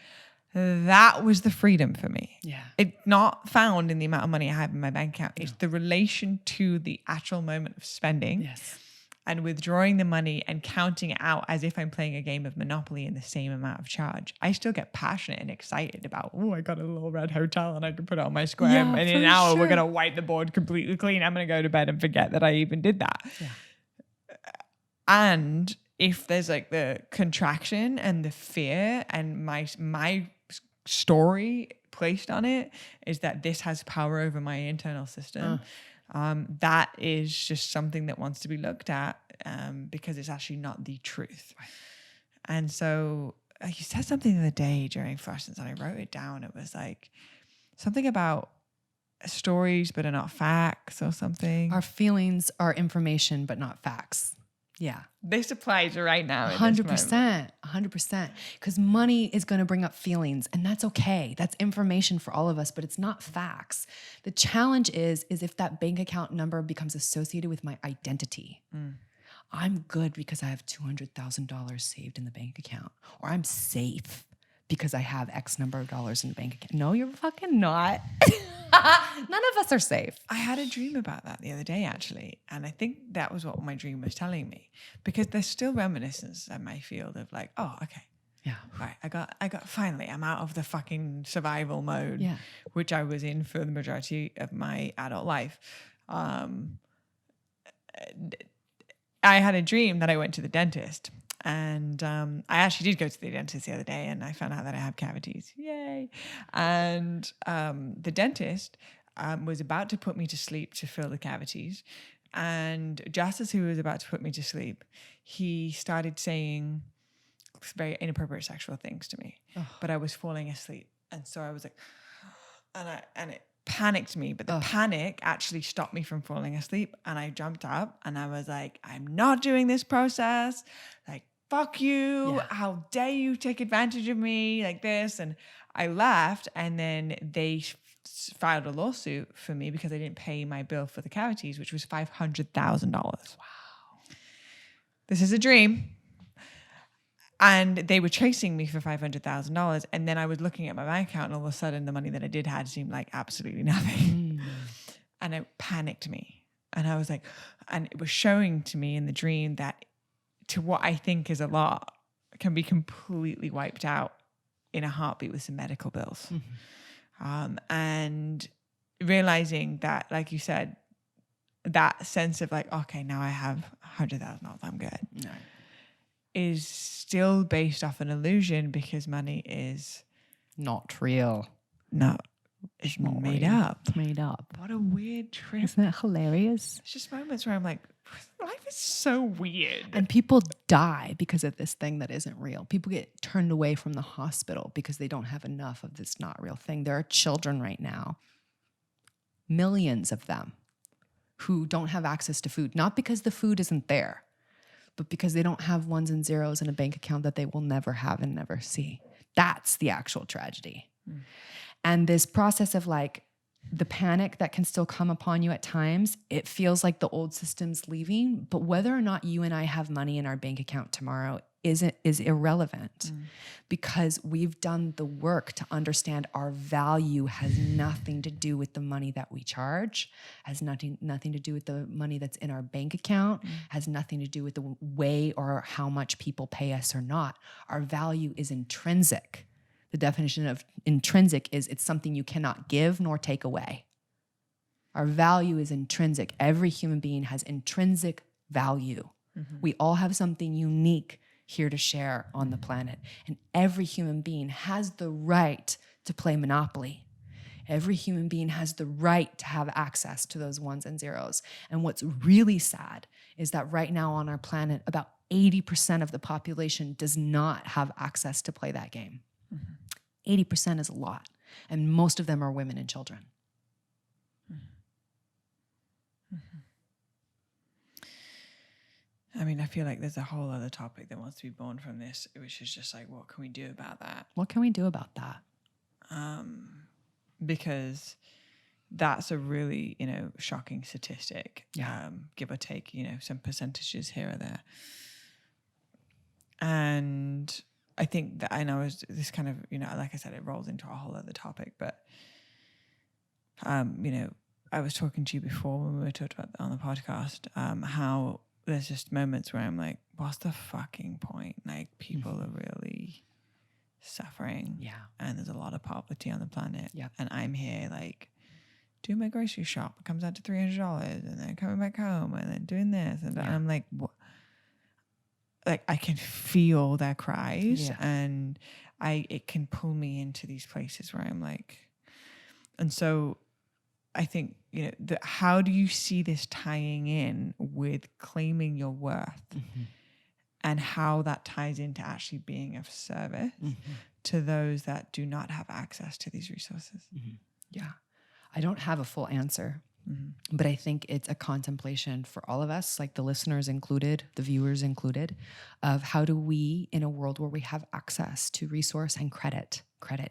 that was the freedom for me. Yeah. It's not found in the amount of money I have in my bank account. It's the relation to the actual moment of spending. Yes. And withdrawing the money and counting it out as if I'm playing a game of Monopoly in the same amount of charge. I still get passionate and excited about, I got a little red hotel and I can put it on my square. Yeah, and in an hour, we're going to wipe the board completely clean. I'm going to go to bed and forget that I even did that. Yeah. And if there's like the contraction and the fear and my story placed on it is that this has power over my internal system. That is just something that wants to be looked at because it's actually not the truth. Right. And so you said something the other day during Frostons and I wrote it down. It was like something about stories but are not facts or something. Our feelings are information but not facts. Yeah. This applies right now. 100%. 100%. Because money is going to bring up feelings, and that's okay. That's information for all of us, but it's not facts. The challenge is if that bank account number becomes associated with my identity. I'm good because I have $200,000 saved in the bank account, or I'm safe because I have X number of dollars in the bank account. No, you're fucking not. None of us are safe. I had a dream about that the other day, actually. And I think that was what my dream was telling me. Because there's still reminiscence in my field of like, oh, okay. Yeah. Right. I got finally, I'm out of the fucking survival mode, which I was in for the majority of my adult life. I had a dream that I went to the dentist. And I actually did go to the dentist the other day, and I found out that I have cavities. Yay. And the dentist was about to put me to sleep to fill the cavities. And just as he was about to put me to sleep, he started saying very inappropriate sexual things to me. But I was falling asleep. And so I was like, and it panicked me, but the panic actually stopped me from falling asleep. And I jumped up and I was like, I'm not doing this process. Like, fuck you. Yeah. How dare you take advantage of me like this? And I left, and then they filed a lawsuit for me because I didn't pay my bill for the cavities, which was $500,000. Wow. This is a dream. And they were chasing me for $500,000. And then I was looking at my bank account, and all of a sudden the money that I did had seemed like absolutely nothing. And it panicked me. And I was like, and it was showing to me in the dream that to what I think is a lot can be completely wiped out in a heartbeat with some medical bills. And realizing that, like you said, that sense of like, okay, now I have $100,000, I'm good. No. Is still based off an illusion, because money is not real. No, it's not made up. It's made up. What a weird trip. Isn't that hilarious? It's just moments where I'm like, life is so weird. And people die because of this thing that isn't real. People get turned away from the hospital because they don't have enough of this not real thing. There are children right now, millions of them, who don't have access to food, not because the food isn't there, but because they don't have ones and zeros in a bank account that they will never have and never see. That's the actual tragedy. And this process of like the panic that can still come upon you at times, it feels like the old system's leaving, but whether or not you and I have money in our bank account tomorrow is irrelevant, because we've done the work to understand our value has nothing to do with the money that we charge, has nothing to do with the money that's in our bank account, has nothing to do with the way or how much people pay us or not. Our value is intrinsic. The definition of intrinsic is it's something you cannot give nor take away. Our value is intrinsic. Every human being has intrinsic value. We all have something unique here to share on the planet. And every human being has the right to play Monopoly. Every human being has the right to have access to those ones and zeros. And what's really sad is that right now on our planet, about 80% of the population does not have access to play that game. 80% is a lot. And most of them are women and children. I mean, I feel like there's a whole other topic that wants to be born from this, which is just like, what can we do about that? What can we do about that? Because that's a really, shocking statistic. Give or take, some percentages here or there. And I think that, I know this kind of, like I said, it rolls into a whole other topic, but, I was talking to you before when we were talking about on the podcast, how there's just moments where I'm like, what's the fucking point? Like, people are really suffering. Yeah. And there's a lot of poverty on the planet. Yeah. And I'm here, like, doing my grocery shop. It comes out to $300, and then coming back home, and then doing this. And I'm like, what? Like, I can feel their cries, and it can pull me into these places where I'm like, and so I think, how do you see this tying in with claiming your worth, and how that ties into actually being of service to those that do not have access to these resources? Yeah. I don't have a full answer, but I think it's a contemplation for all of us, like the listeners included, the viewers included, of how do we, in a world where we have access to resource and credit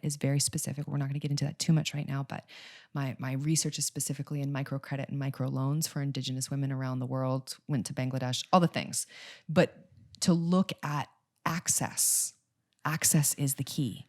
is very specific. We're not going to get into that too much right now, but my research is specifically in microcredit and microloans for Indigenous women around the world, went to Bangladesh, all the things. But to look at access is the key.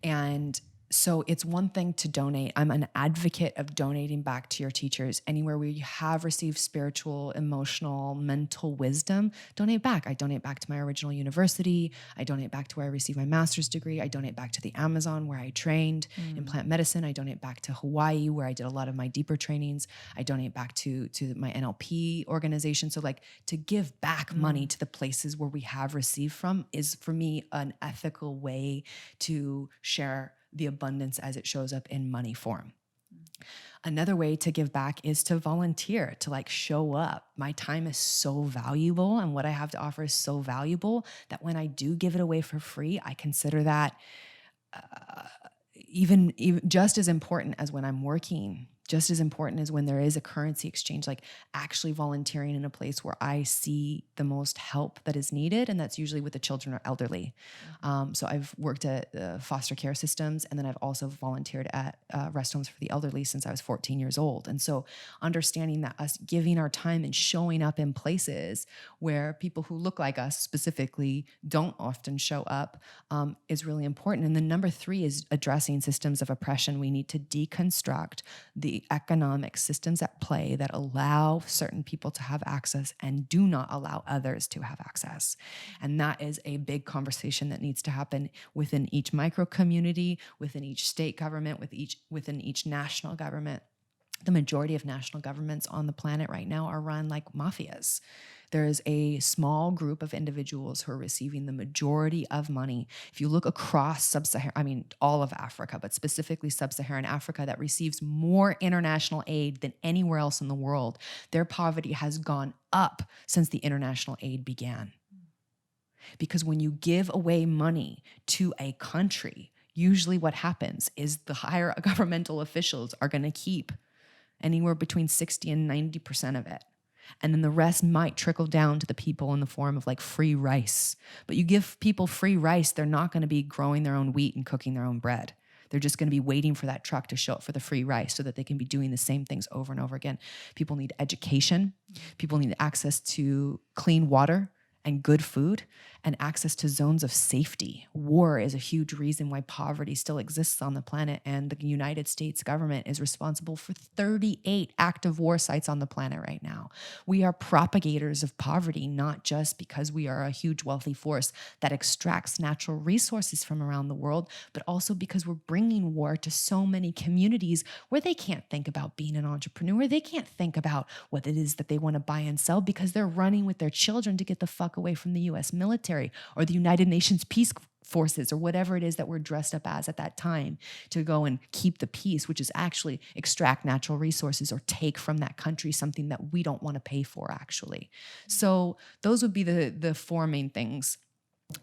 And So it's one thing to donate. I'm an advocate of donating back to your teachers. Anywhere where you have received spiritual, emotional, mental wisdom, donate back. I donate back to my original university. I donate back to where I received my master's degree. I donate back to the Amazon where I trained in plant medicine. I donate back to Hawaii where I did a lot of my deeper trainings. I donate back to my NLP organization. So like to give back money to the places where we have received from is for me an ethical way to share the abundance as it shows up in money form. Another way to give back is to volunteer, to like show up. My time is so valuable and what I have to offer is so valuable that when I do give it away for free, I consider that even just as important as when I'm working, just as important as when there is a currency exchange, like actually volunteering in a place where I see the most help that is needed. And that's usually with the children or elderly. So I've worked at foster care systems, and then I've also volunteered at rest homes for the elderly since I was 14 years old. And so understanding that us giving our time and showing up in places where people who look like us specifically don't often show up is really important. And then number 3 is addressing systems of oppression. We need to deconstruct the economic systems at play that allow certain people to have access and do not allow others to have access. And that is a big conversation that needs to happen within each micro community, within each state government, within each national government. The majority of national governments on the planet right now are run like mafias. There is a small group of individuals who are receiving the majority of money. If you look across all of Africa, but specifically sub-Saharan Africa, that receives more international aid than anywhere else in the world, their poverty has gone up since the international aid began. Because when you give away money to a country, usually what happens is the higher governmental officials are going to keep anywhere between 60 and 90% of it. And then the rest might trickle down to the people in the form of like free rice. But you give people free rice, they're not going to be growing their own wheat and cooking their own bread. They're just going to be waiting for that truck to show up for the free rice so that they can be doing the same things over and over again. People need education. People need access to clean water and good food, and access to zones of safety. War is a huge reason why poverty still exists on the planet, and the United States government is responsible for 38 active war sites on the planet right now. We are propagators of poverty, not just because we are a huge wealthy force that extracts natural resources from around the world, but also because we're bringing war to so many communities where they can't think about being an entrepreneur. They can't think about what it is that they want to buy and sell because they're running with their children to get the fuck away from the US military or the United Nations peace forces or whatever it is that we're dressed up as at that time to go and keep the peace, which is actually extract natural resources or take from that country something that we don't want to pay for actually. So those would be the 4 main things.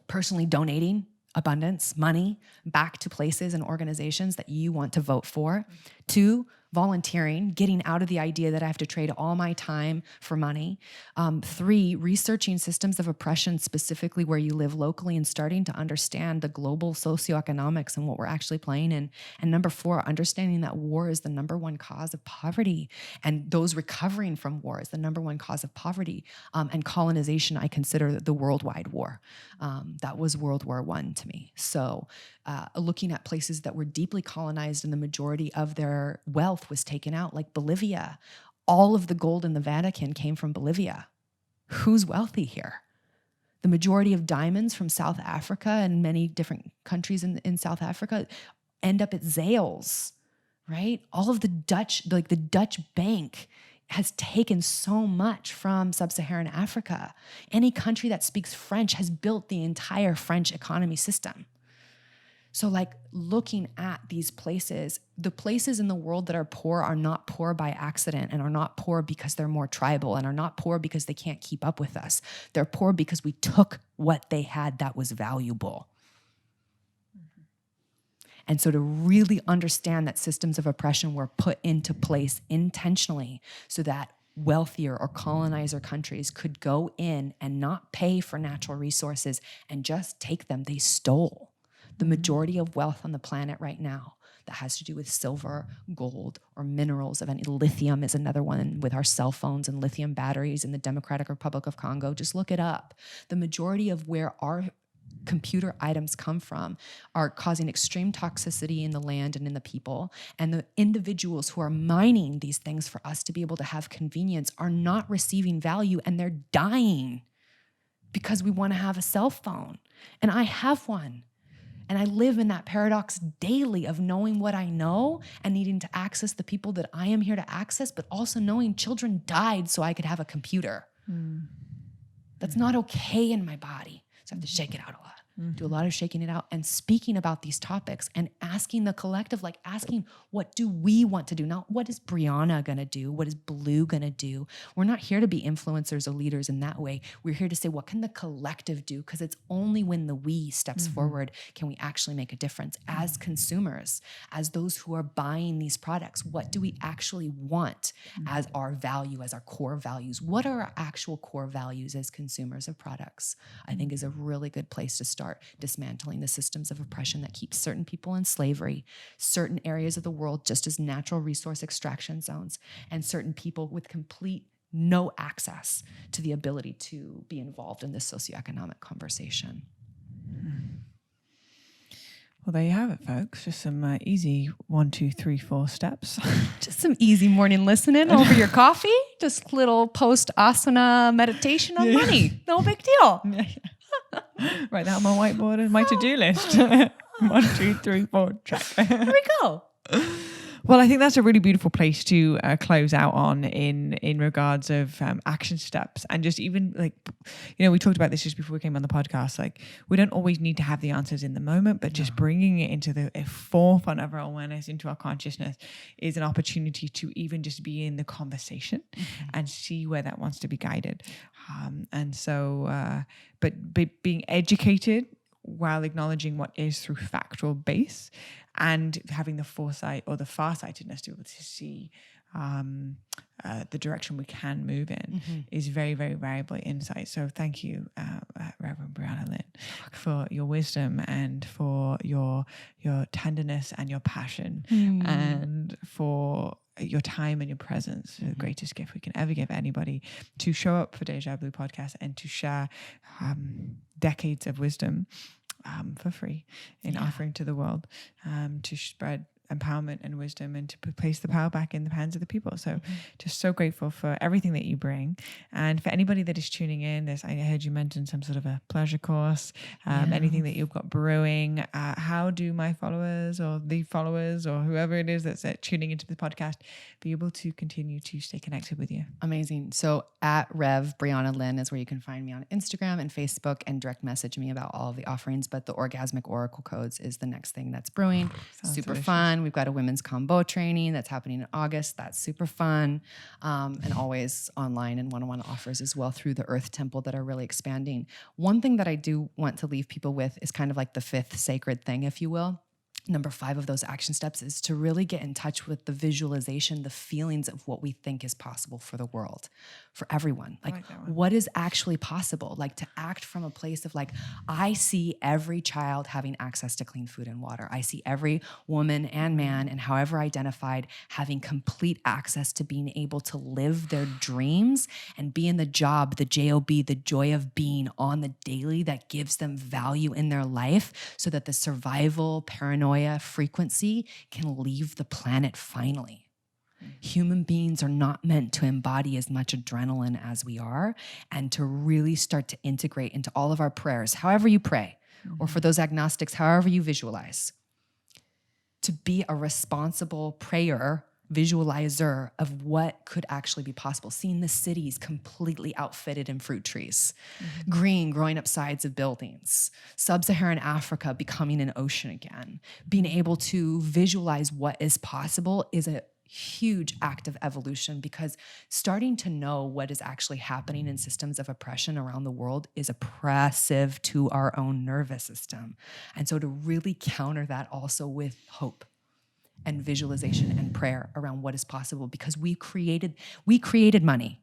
Personally donating abundance, money back to places and organizations that you want to vote for. 2, volunteering, getting out of the idea that I have to trade all my time for money. 3, researching systems of oppression, specifically where you live locally and starting to understand the global socioeconomics and what we're actually playing in. And number 4, understanding that war is the number 1 cause of poverty, and those recovering from war is the number 1 cause of poverty. And colonization, I consider the worldwide war. That was World War I to me. So looking at places that were deeply colonized and the majority of their wealth was taken out, like Bolivia. All of the gold in the Vatican came from Bolivia. Who's wealthy here? The majority of diamonds from South Africa and many different countries in South Africa end up at Zales, right? All of the Dutch bank has taken so much from sub-Saharan Africa. Any country that speaks French has built the entire French economy system. So like looking at these places, the places in the world that are poor are not poor by accident and are not poor because they're more tribal and are not poor because they can't keep up with us. They're poor because we took what they had that was valuable. Mm-hmm. And so to really understand that systems of oppression were put into place intentionally so that wealthier or colonizer countries could go in and not pay for natural resources and just take them. They stole. The majority of wealth on the planet right now that has to do with silver, gold, or minerals of any. Lithium is another one with our cell phones and lithium batteries in the Democratic Republic of Congo. Just look it up. The majority of where our computer items come from are causing extreme toxicity in the land and in the people. And the individuals who are mining these things for us to be able to have convenience are not receiving value, and they're dying because we want to have a cell phone. And I have one. And I live in that paradox daily of knowing what I know and needing to access the people that I am here to access, but also knowing children died so I could have a computer. That's not okay in my body. So I have to shake it out a lot. Do a lot of shaking it out and speaking about these topics and asking the collective, like asking, what do we want to do? Not what is Briana going to do? What is Blu going to do? We're not here to be influencers or leaders in that way. We're here to say, what can the collective do? Because it's only when the we steps forward can we actually make a difference as consumers, as those who are buying these products. What do we actually want as our value, as our core values? What are our actual core values as consumers of products? I think is a really good place to start dismantling the systems of oppression that keep certain people in slavery, certain areas of the world just as natural resource extraction zones, and certain people with complete no access to the ability to be involved in this socioeconomic conversation. Well, there you have it, folks. Just some easy 1, 2, 3, 4 steps. Just some easy morning listening over your coffee. Just little post asana meditation on money. No big deal. Write that on my whiteboard and my to-do list. 1, 2, 3, 4, check. Here we go. Well, I think that's a really beautiful place to close out on in regards of action steps, and just even like, we talked about this just before we came on the podcast. Like, we don't always need to have the answers in the moment, but just bringing it into the forefront of our awareness, into our consciousness, is an opportunity to even just be in the conversation and see where that wants to be guided. And so, but being educated while acknowledging what is through factual base, and having the foresight or the farsightedness to be able to see the direction we can move in is very, very valuable insight. So thank you, Reverend Briana Lynn, for your wisdom and for your tenderness and your passion and for your time and your presence. The greatest gift we can ever give anybody, to show up for Deja Blu podcast and to share decades of wisdom for free in offering to the world, to spread empowerment and wisdom, and to place the power back in the hands of the people. So just so grateful for everything that you bring. And for anybody that is tuning in, I heard you mention some sort of a pleasure course, anything that you've got brewing. How do my followers or the followers or whoever it is that's tuning into the podcast be able to continue to stay connected with you? Amazing. So at Rev Briana Lynn is where you can find me on Instagram and Facebook, and direct message me about all of the offerings. But the Orgasmic Oracle Codes is the next thing that's brewing. Super delicious. Fun. We've got a women's combo training that's happening in August. That's super fun. And always online and one-on-one offers as well through the Earth Temple that are really expanding. One thing that I do want to leave people with is kind of like the 5th sacred thing, if you will. Number 5 of those action steps is to really get in touch with the visualization, the feelings of what we think is possible for the world, for everyone. Like what is actually possible? Like to act from a place of like, I see every child having access to clean food and water. I see every woman and man, and however identified, having complete access to being able to live their dreams and be in the job, the J-O-B, the joy of being on the daily that gives them value in their life, so that the survival, paranoia, frequency can leave the planet finally. Human beings are not meant to embody as much adrenaline as we are, and to really start to integrate into all of our prayers, however you pray, or for those agnostics, however you visualize, to be a responsible prayer visualizer of what could actually be possible. Seeing the cities completely outfitted in fruit trees, green growing up sides of buildings, sub-Saharan Africa becoming an ocean again. Being able to visualize what is possible is a huge act of evolution, because starting to know what is actually happening in systems of oppression around the world is oppressive to our own nervous system. And so to really counter that also with hope and visualization and prayer around what is possible, because we created money.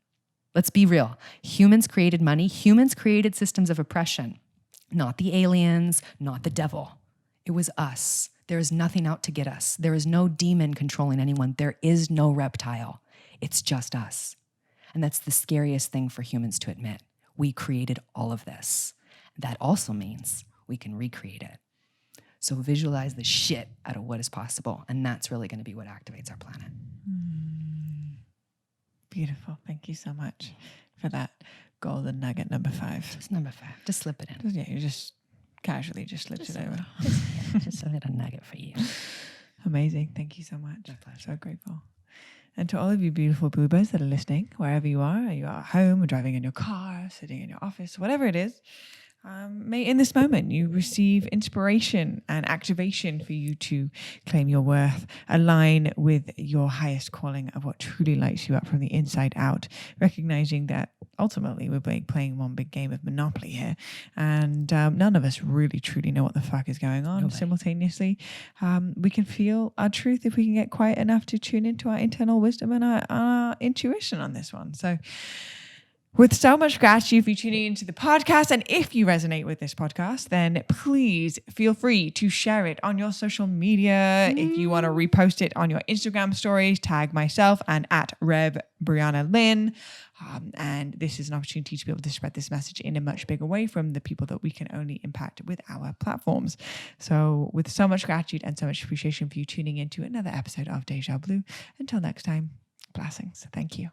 Let's be real. Humans created money. Humans created systems of oppression, not the aliens, not the devil. It was us. There is nothing out to get us. There is no demon controlling anyone. There is no reptile. It's just us. And that's the scariest thing for humans to admit. We created all of this. That also means we can recreate it. So visualize the shit out of what is possible. And that's really going to be what activates our planet. Beautiful. Thank you so much for that golden nugget number 5. Just number 5. Just slip it in. Yeah, you just casually just slipped it over. Just a little nugget for you. Amazing. Thank you so much. My pleasure. So grateful. And to all of you beautiful bluebirds that are listening, wherever you are at home, or driving in your car, sitting in your office, whatever it is, may in this moment you receive inspiration and activation for you to claim your worth, align with your highest calling of what truly lights you up from the inside out, recognizing that ultimately we're playing one big game of Monopoly here, and none of us really truly know what the fuck is going on. Simultaneously. We can feel our truth if we can get quiet enough to tune into our internal wisdom and our intuition on this one. So with so much gratitude for you tuning into the podcast. And if you resonate with this podcast, then please feel free to share it on your social media. If you want to repost it on your Instagram stories, tag myself and at Rev Briana Lynn. And this is an opportunity to be able to spread this message in a much bigger way from the people that we can only impact with our platforms. So with so much gratitude and so much appreciation for you tuning into another episode of Deja Blu. Until next time, blessings. Thank you.